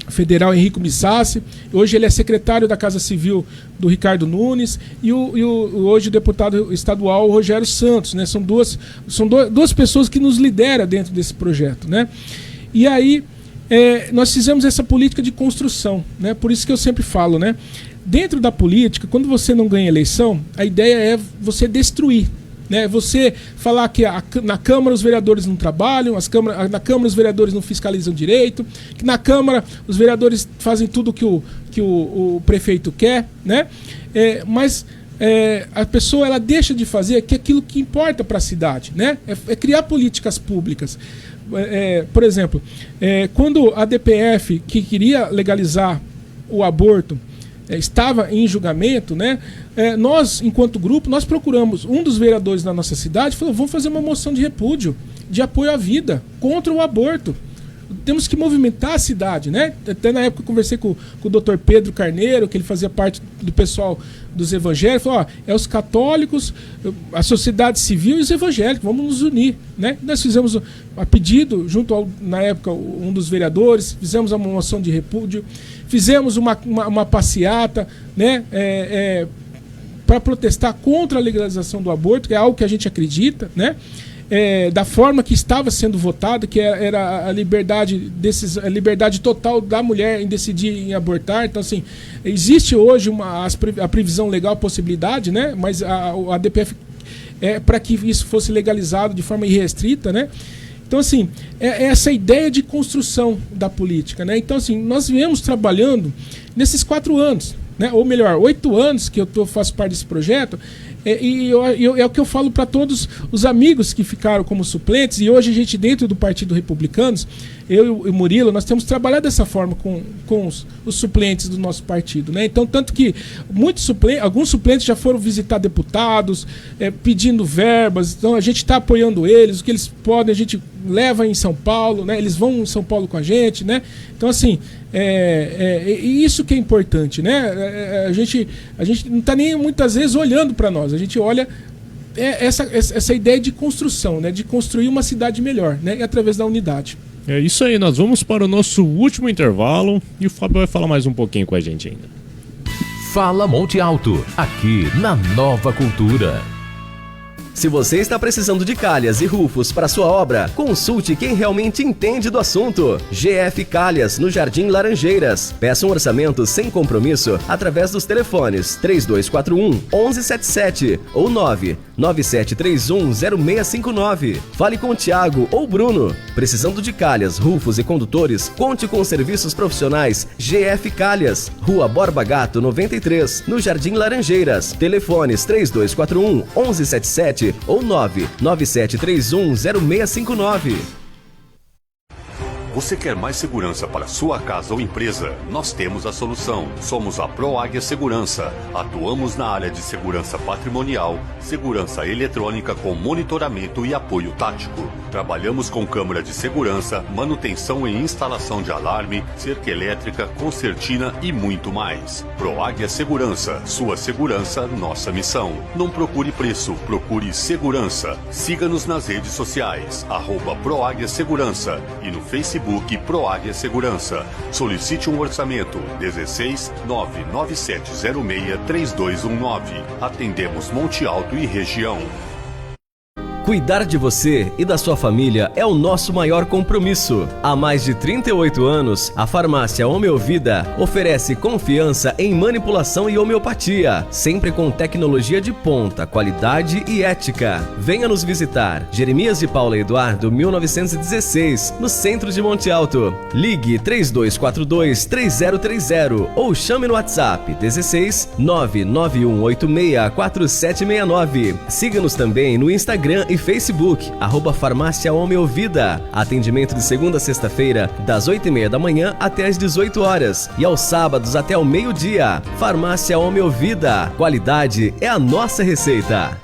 federal Henrico Missassi, hoje ele é secretário da Casa Civil do Ricardo Nunes, e hoje o deputado estadual Rogério Santos, né? São duas pessoas que nos lideram dentro desse projeto, né? E aí nós fizemos essa política de construção, né? Por isso que eu sempre falo, né? Dentro da política, quando você não ganha eleição, a ideia é você destruir, né? Você falar que na Câmara os vereadores não trabalham, na Câmara os vereadores não fiscalizam direito, que na Câmara os vereadores fazem tudo que o prefeito quer, né? Mas a pessoa ela deixa de fazer aquilo que importa para a cidade, né? É criar políticas públicas. Por exemplo, quando a DPF, que queria legalizar o aborto, estava em julgamento, né? Nós, enquanto grupo, nós procuramos um dos vereadores da nossa cidade e falou: vamos fazer uma moção de repúdio, de apoio à vida, contra o aborto. Temos que movimentar a cidade, né? Até na época eu conversei com o Dr. Pedro Carneiro, que ele fazia parte do pessoal dos evangélicos, falou: os católicos, a sociedade civil e os evangélicos, vamos nos unir, né? Nós fizemos a pedido, junto na época, um dos vereadores, fizemos uma moção de repúdio, fizemos uma passeata, né? Para protestar contra a legalização do aborto, que é algo que a gente acredita, né? Da forma que estava sendo votado, que era a liberdade total da mulher em decidir em abortar. Então, assim, existe hoje a previsão legal, a possibilidade, né? Mas a DPF para que isso fosse legalizado de forma irrestrita, né? Então, assim, essa ideia de construção da política, né? Então, assim, nós viemos trabalhando nesses 4 anos, né? Ou melhor, 8 anos que eu faço parte desse projeto. É o que eu falo para todos os amigos que ficaram como suplentes, e hoje a gente, dentro do Partido Republicanos, eu e o Murilo, nós temos trabalhado dessa forma com os suplentes do nosso partido, né? Então, tanto que alguns suplentes já foram visitar deputados, pedindo verbas. Então a gente está apoiando eles, o que eles podem a gente leva em São Paulo, né? Eles vão em São Paulo com a gente, né? Então, assim, isso que é importante, né? A gente não está nem muitas vezes olhando para nós, a gente olha essa ideia de construção, né? De construir uma cidade melhor, né? Através da unidade. É isso aí, nós vamos para o nosso último intervalo e o Fábio vai falar mais um pouquinho com a gente ainda. Fala Monte Alto, aqui na Nova Cultura. Se você está precisando de calhas e rufos para sua obra, consulte quem realmente entende do assunto. GF Calhas, no Jardim Laranjeiras. Peça um orçamento sem compromisso através dos telefones 3241-1177 ou 99731-0659. Fale com o Thiago ou Bruno. Precisando de calhas, rufos e condutores, conte com os serviços profissionais GF Calhas. Rua Borba Gato 93, no Jardim Laranjeiras. Telefones 3241-1177 ou 99731-0659. Você quer mais segurança para sua casa ou empresa? Nós temos a solução. Somos a ProAguia Segurança. Atuamos na área de segurança patrimonial, segurança eletrônica com monitoramento e apoio tático. Trabalhamos com câmera de segurança, manutenção e instalação de alarme, cerca elétrica, concertina e muito mais. ProAguia Segurança. Sua segurança, nossa missão. Não procure preço, procure segurança. Siga-nos nas redes sociais, @ProAguia Segurança e no Facebook ProAguia Segurança. Solicite um orçamento 16 99706 3219. Atendemos Monte Alto e região. Cuidar de você e da sua família é o nosso maior compromisso. Há mais de 38 anos, a farmácia Homeovida oferece confiança em manipulação e homeopatia, sempre com tecnologia de ponta, qualidade e ética. Venha nos visitar. Jeremias de Paula Eduardo, 1916, no centro de Monte Alto. Ligue 3242-3030 ou chame no WhatsApp 16 991864769. Siga-nos também no Instagram e Facebook, @Farmácia Homeovida. Atendimento de segunda a sexta-feira, das 8h30 da manhã até as 18 horas e aos sábados até o meio-dia. Farmácia Homeovida. Qualidade é a nossa receita.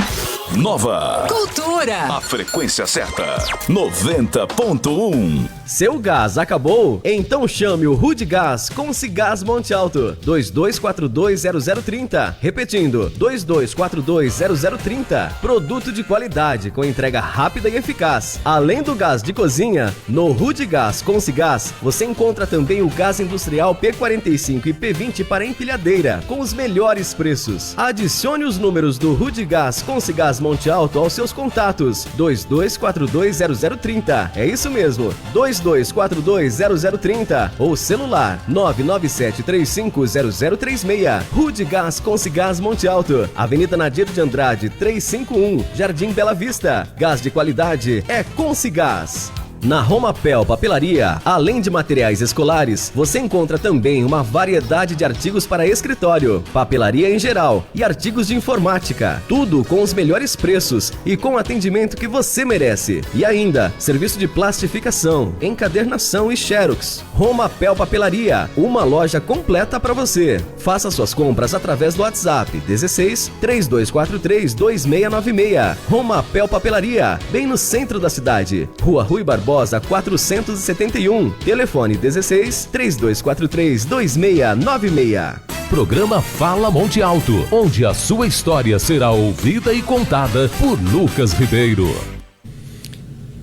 Nova Cultura. A frequência certa, 90.1. Seu gás acabou? Então chame o Rude Gás Consigás Monte Alto, 22420030. Repetindo, 22420030. Produto de qualidade com entrega rápida e eficaz. Além do gás de cozinha, no Rude Gás Consigás você encontra também o gás industrial P45 e P20 para empilhadeira, com os melhores preços. Adicione os números do Rude Gás Consigás Monte Alto aos seus contatos, 22420030. É isso mesmo, 22420030 ou celular 997350036. Rude Gás Consigás Monte Alto, Avenida Nadir de Andrade 351, Jardim Bela Vista. Gás de qualidade é Consigás. Na Romapel Papelaria, além de materiais escolares, você encontra também uma variedade de artigos para escritório, papelaria em geral e artigos de informática. Tudo com os melhores preços e com o atendimento que você merece. E ainda, serviço de plastificação, encadernação e xerox. Romapel Papelaria, uma loja completa para você. Faça suas compras através do WhatsApp 16 3243 2696. Romapel Papelaria, bem no centro da cidade. Rua Rui Barbosa 471. Telefone 16 3243 2696. Programa Fala Monte Alto, onde a sua história será ouvida e contada por Lucas Ribeiro.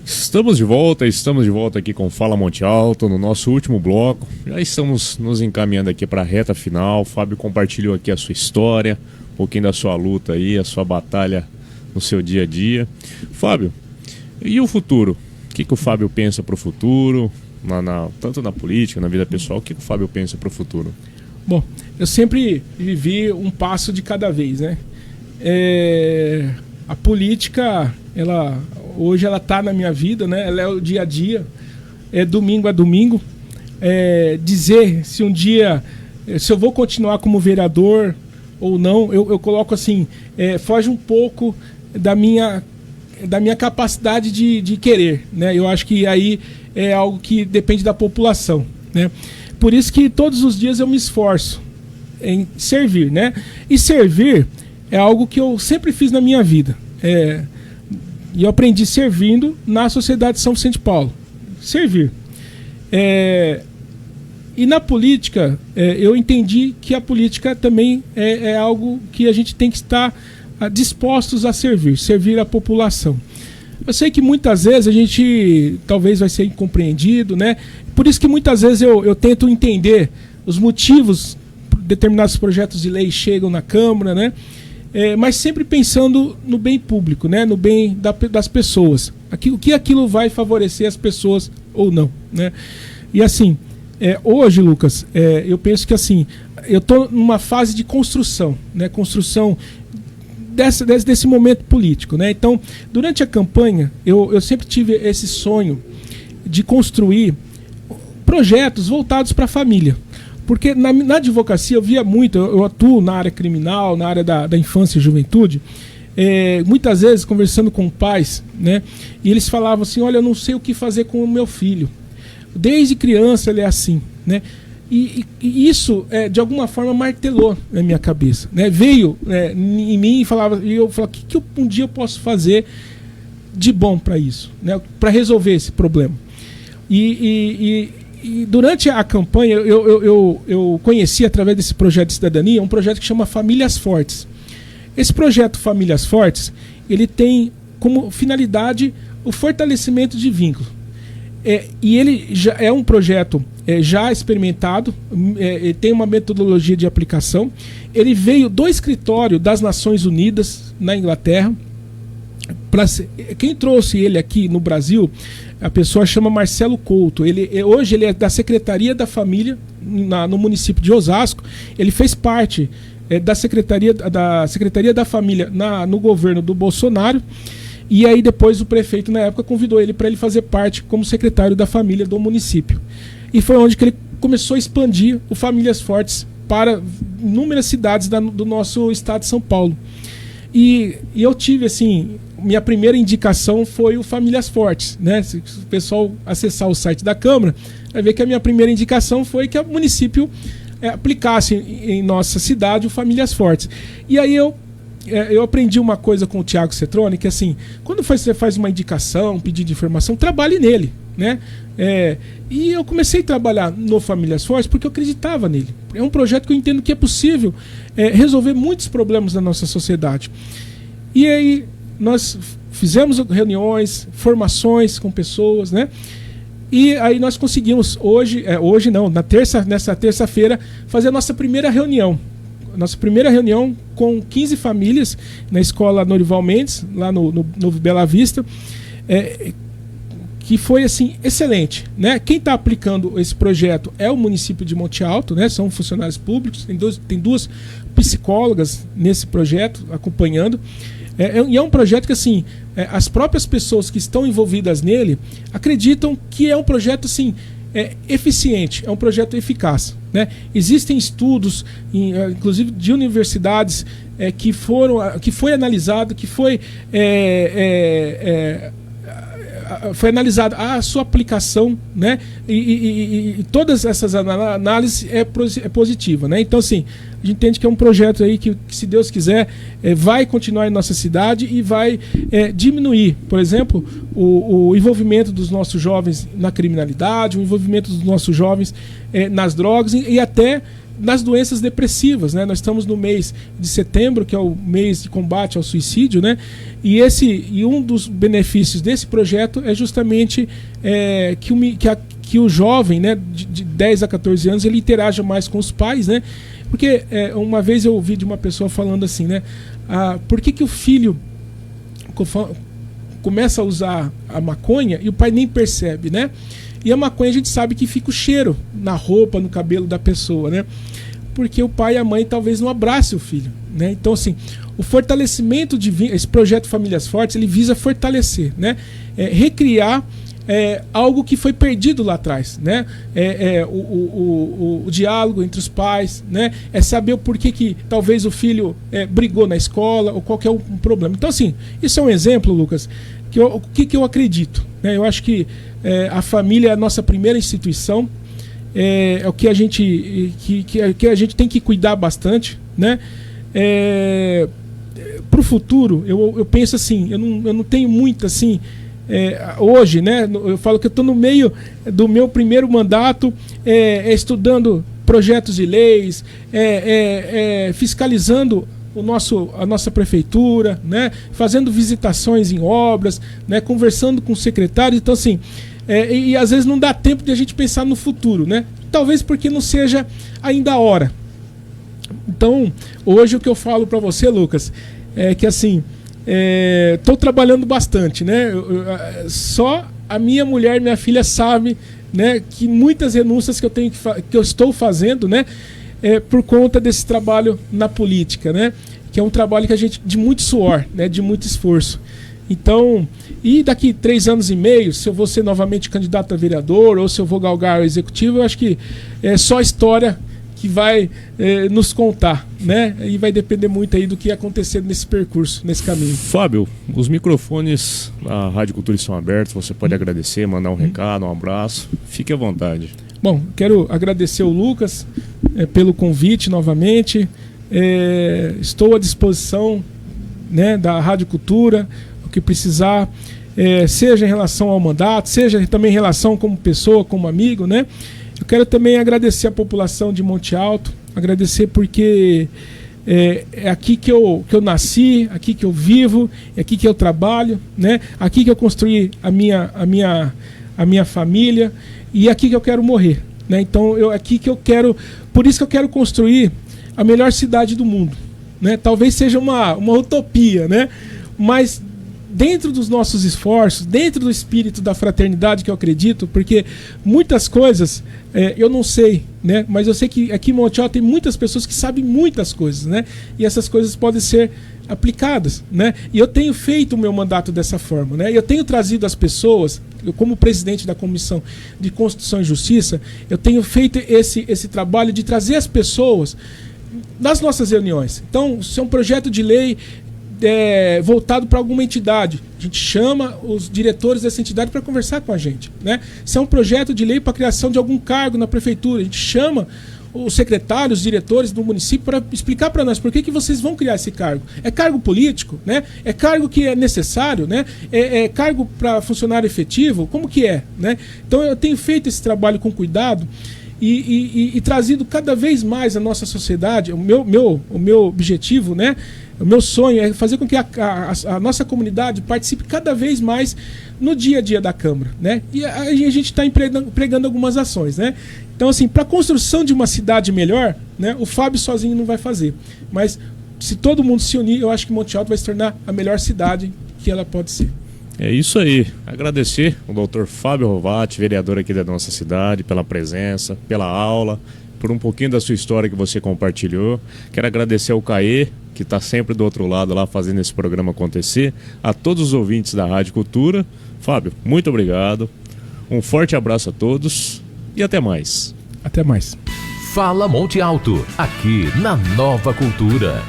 Estamos de volta aqui com Fala Monte Alto, no nosso último bloco. Já estamos nos encaminhando aqui para a reta final. O Fábio compartilhou aqui a sua história, um pouquinho da sua luta aí, a sua batalha no seu dia a dia. Fábio, e o futuro? O que o Fábio pensa para o futuro, tanto na política, na vida pessoal? O que o Fábio pensa para o futuro? Bom, eu sempre vivi um passo de cada vez, né? A política, hoje ela está na minha vida, né? Ela é o dia a dia, é domingo a domingo. Dizer se um dia, se eu vou continuar como vereador ou não, eu coloco assim, foge um pouco da minha capacidade de querer, né? Eu acho que aí é algo que depende da população, né? Por isso que todos os dias eu me esforço em servir, né? E servir é algo que eu sempre fiz na minha vida. E eu aprendi servindo na Sociedade de São Vicente de Paulo. Servir. E na política, eu entendi que a política também é algo que a gente tem que estar dispostos a servir a população. Eu sei que muitas vezes a gente talvez vai ser incompreendido, né? Por isso que muitas vezes eu tento entender os motivos que determinados projetos de lei chegam na Câmara, né? Mas sempre pensando no bem público, né? No bem das pessoas. O que aquilo vai favorecer as pessoas ou não, né? E assim, hoje, Lucas, eu penso que assim, eu estou numa fase de construção, né? Construção desse momento político, né? Então, durante a campanha, eu sempre tive esse sonho de construir projetos voltados para a família. Porque na advocacia eu via muito, eu atuo na área criminal, na área da infância e juventude, muitas vezes conversando com pais, né? E eles falavam assim, olha, eu não sei o que fazer com o meu filho. Desde criança ele é assim, né? E isso, de alguma forma, martelou na minha cabeça, né? Veio em mim e eu falava, o que um dia eu posso fazer de bom para isso, né? Para resolver esse problema. E durante a campanha, eu conheci, através desse projeto de cidadania, um projeto que chama Famílias Fortes. Esse projeto Famílias Fortes, ele tem como finalidade o fortalecimento de vínculo. E ele já é um projeto já experimentado, tem uma metodologia de aplicação. Ele veio do escritório das Nações Unidas na Inglaterra. Quem trouxe ele aqui no Brasil, a pessoa chama Marcelo Couto. Hoje ele é da Secretaria da Família no município de Osasco. Ele fez parte da Secretaria da Família no governo do Bolsonaro. E aí depois o prefeito na época convidou ele para ele fazer parte como secretário da Família do município. E foi onde que ele começou a expandir o Famílias Fortes para inúmeras cidades do nosso estado de São Paulo. E eu tive, assim, minha primeira indicação foi o Famílias Fortes, né? Se o pessoal acessar o site da Câmara, vai ver que a minha primeira indicação foi que o município aplicasse em nossa cidade o Famílias Fortes. E aí eu aprendi uma coisa com o Thiago Cetrone, que assim, quando você faz uma indicação, um pedido de informação, trabalhe nele, né? E eu comecei a trabalhar no Famílias Fortes porque eu acreditava nele. É um projeto que eu entendo que é possível resolver muitos problemas da nossa sociedade. E aí nós fizemos reuniões, formações com pessoas, né? E aí nós conseguimos nessa terça-feira, fazer a nossa primeira reunião. Nossa primeira reunião com 15 famílias na escola Norival Mendes, lá no Novo Bela Vista, que foi assim excelente, né? Quem está aplicando esse projeto é o município de Monte Alto, né? São funcionários públicos, tem duas psicólogas nesse projeto acompanhando. E é um projeto que assim, as próprias pessoas que estão envolvidas nele acreditam que é um projeto assim, eficiente, é um projeto eficaz, né? Existem estudos, inclusive de universidades, que foi analisado, que foi analisada a sua aplicação, né? E todas essas análises é positiva, né? Então assim, a gente entende que é um projeto aí que se Deus quiser, vai continuar em nossa cidade e vai diminuir, por exemplo, o envolvimento dos nossos jovens na criminalidade, o envolvimento dos nossos jovens nas drogas e até nas doenças depressivas, né? Nós estamos no mês de setembro, que é o mês de combate ao suicídio, né? E um dos benefícios desse projeto é justamente que o jovem, né, de 10 a 14 anos, ele interaja mais com os pais, né? Porque uma vez eu ouvi de uma pessoa falando assim, né? Por que o filho começa a usar a maconha e o pai nem percebe, né? E a maconha a gente sabe que fica o cheiro na roupa, no cabelo da pessoa, né? Porque o pai e a mãe talvez não abracem o filho, né? Então assim, o fortalecimento esse projeto Famílias Fortes, ele visa fortalecer, né? Recriar algo que foi perdido lá atrás, né? O diálogo entre os pais, né? É saber o porquê que talvez o filho brigou na escola ou qual que é o problema. Então assim, isso é um exemplo, Lucas, o que eu acredito, né? Eu acho que a família é a nossa primeira instituição, é o que a gente tem que cuidar bastante, né? Para o futuro, eu penso assim, eu não tenho muito assim, hoje, né? Eu falo que eu estou no meio do meu primeiro mandato, estudando projetos de leis, fiscalizando a nossa prefeitura, né? Fazendo visitações em obras, né? Conversando com secretários. Então assim, e às vezes não dá tempo de a gente pensar no futuro, né? Talvez porque não seja ainda a hora. Então hoje o que eu falo para você, Lucas, é que assim, estou trabalhando bastante, né? Só a minha mulher, minha filha sabe, né, que muitas renúncias que eu estou fazendo, né, por conta desse trabalho na política, né? Que é um trabalho de muito suor, né? De muito esforço. Então, e daqui 3 anos e meio, se eu vou ser novamente candidato a vereador ou se eu vou galgar o executivo, eu acho que é só a história que vai nos contar, né? E vai depender muito aí do que acontecer nesse percurso, nesse caminho. Fábio, os microfones da Rádio Cultura estão abertos, você pode agradecer, mandar um recado, um abraço, fique à vontade. Bom, quero agradecer o Lucas pelo convite novamente, estou à disposição, né, da Rádio Cultura, o que precisar, seja em relação ao mandato, seja também em relação como pessoa, como amigo, né? Eu quero também agradecer a população de Monte Alto, agradecer porque é aqui que eu nasci, aqui que eu vivo, é aqui que eu trabalho, né? Aqui que eu construí a minha família e é aqui que eu quero morrer, né? Então por isso que eu quero construir a melhor cidade do mundo, né? Talvez seja uma utopia, né? Mas dentro dos nossos esforços, dentro do espírito da fraternidade que eu acredito, porque muitas coisas eu não sei, né? Mas eu sei que aqui em Monte Alto tem muitas pessoas que sabem muitas coisas, né? E essas coisas podem ser aplicadas, né? E eu tenho feito o meu mandato dessa forma, né? Eu tenho trazido as pessoas, eu como presidente da Comissão de Constituição e Justiça, eu tenho feito esse trabalho de trazer as pessoas nas nossas reuniões. Então, se é um projeto de lei voltado para alguma entidade, a gente chama os diretores dessa entidade para conversar com a gente, né? Se é um projeto de lei para a criação de algum cargo na prefeitura, a gente chama os secretários, os diretores do município para explicar para nós por que vocês vão criar esse cargo. É cargo político, né? É cargo que é necessário, né? É cargo para funcionário efetivo? Como que é, né? Então eu tenho feito esse trabalho com cuidado e trazido cada vez mais a nossa sociedade. O meu objetivo, né? O meu sonho é fazer com que a nossa comunidade participe cada vez mais no dia a dia da Câmara, né? E a gente está empregando algumas ações, né? Então, assim, para a construção de uma cidade melhor, né, o Fábio sozinho não vai fazer. Mas se todo mundo se unir, eu acho que Monte Alto vai se tornar a melhor cidade que ela pode ser. É isso aí. Agradecer ao Dr. Fábio Rovati, vereador aqui da nossa cidade, pela presença, pela aula, por um pouquinho da sua história que você compartilhou. Quero agradecer ao Caê, que está sempre do outro lado lá fazendo esse programa acontecer, a todos os ouvintes da Rádio Cultura. Fábio, muito obrigado. Um forte abraço a todos e até mais. Até mais. Fala Monte Alto, aqui na Nova Cultura.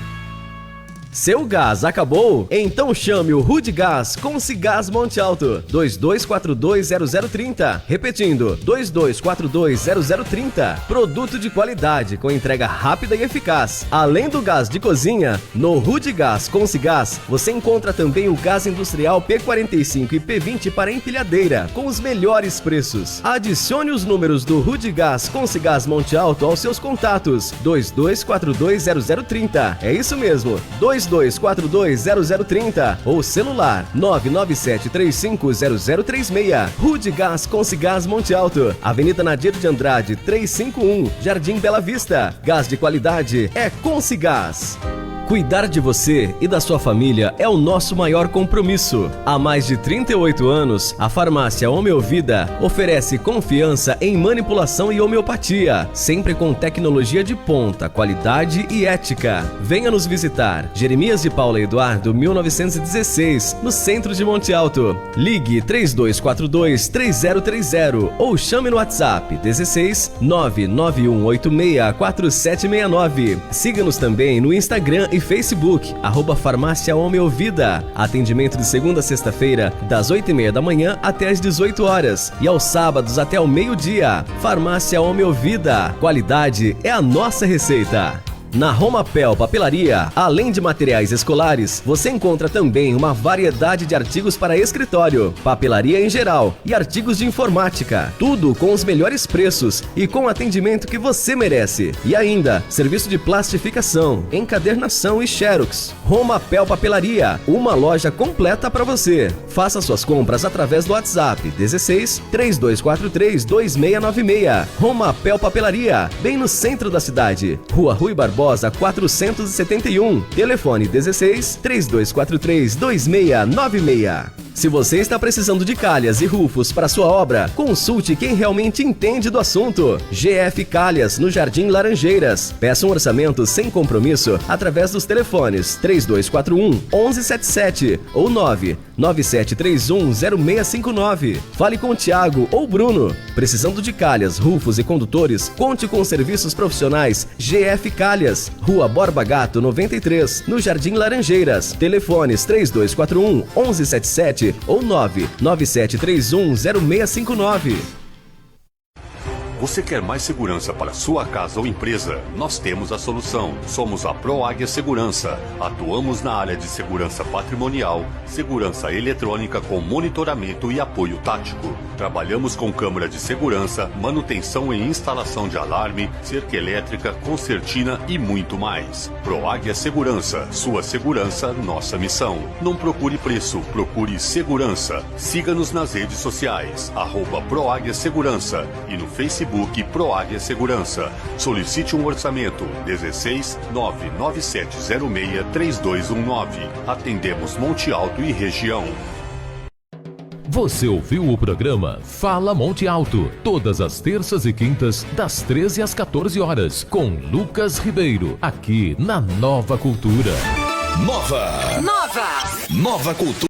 Seu gás acabou? Então chame o Rudgás Consigás Monte Alto, 22420030. Repetindo, 22420030. Produto de qualidade com entrega rápida e eficaz. Além do gás de cozinha, no Rudgás Consigás você encontra também o gás industrial P45 e P20 para empilhadeira, com os melhores preços. Adicione os números do Rudgás Consigás Monte Alto aos seus contatos, 22420030. É isso mesmo, 22420030 ou celular 997350036. Rudgás Consigás Monte Alto, Avenida Nadir de Andrade 351, Jardim Bela Vista. Gás de qualidade é Consigás. Cuidar de você e da sua família é o nosso maior compromisso. Há mais de 38 anos, a farmácia Homeovida oferece confiança em manipulação e homeopatia, sempre com tecnologia de ponta, qualidade e ética. Venha nos visitar. Jeremias de Paula Eduardo, 1916, no centro de Monte Alto. Ligue 3242-3030 ou chame no WhatsApp 16 991864769. Siga-nos também no Instagram e Facebook, @Farmácia Homeovida. Atendimento de segunda a sexta-feira, das 8h30 da manhã até as 18 horas e aos sábados até o meio-dia. Farmácia Homeovida. Qualidade é a nossa receita. Na Romapel Papelaria, além de materiais escolares, você encontra também uma variedade de artigos para escritório, papelaria em geral e artigos de informática. Tudo com os melhores preços e com o atendimento que você merece. E ainda, serviço de plastificação, encadernação e xerox. Romapel Papelaria, uma loja completa para você. Faça suas compras através do WhatsApp 16 3243-2696. Romapel Papelaria, bem no centro da cidade. Rua Rui Barbosa 471, telefone 16 3243-2696. Se você está precisando de calhas e rufos para sua obra, consulte quem realmente entende do assunto. GF Calhas, no Jardim Laranjeiras. Peça um orçamento sem compromisso através dos telefones 3241-1177 ou 99731-0659. Fale com o Thiago ou Bruno. Precisando de calhas, rufos e condutores, conte com os serviços profissionais GF Calhas, Rua Borba Gato 93, no Jardim Laranjeiras. Telefones 3241-1177 ou 99731-0659. Você quer mais segurança para sua casa ou empresa? Nós temos a solução. Somos a ProAguia Segurança. Atuamos na área de segurança patrimonial, segurança eletrônica com monitoramento e apoio tático. Trabalhamos com câmera de segurança, manutenção e instalação de alarme, cerca elétrica, concertina e muito mais. ProAguia Segurança. Sua segurança, nossa missão. Não procure preço, procure segurança. Siga-nos nas redes sociais, @ProAguia Segurança e no Facebook Facebook Proáguia Segurança. Solicite um orçamento 16 997063219. Atendemos Monte Alto e região. Você ouviu o programa Fala Monte Alto, todas as terças e quintas, das 13 às 14 horas, com Lucas Ribeiro, aqui na Nova Cultura. Nova Cultura.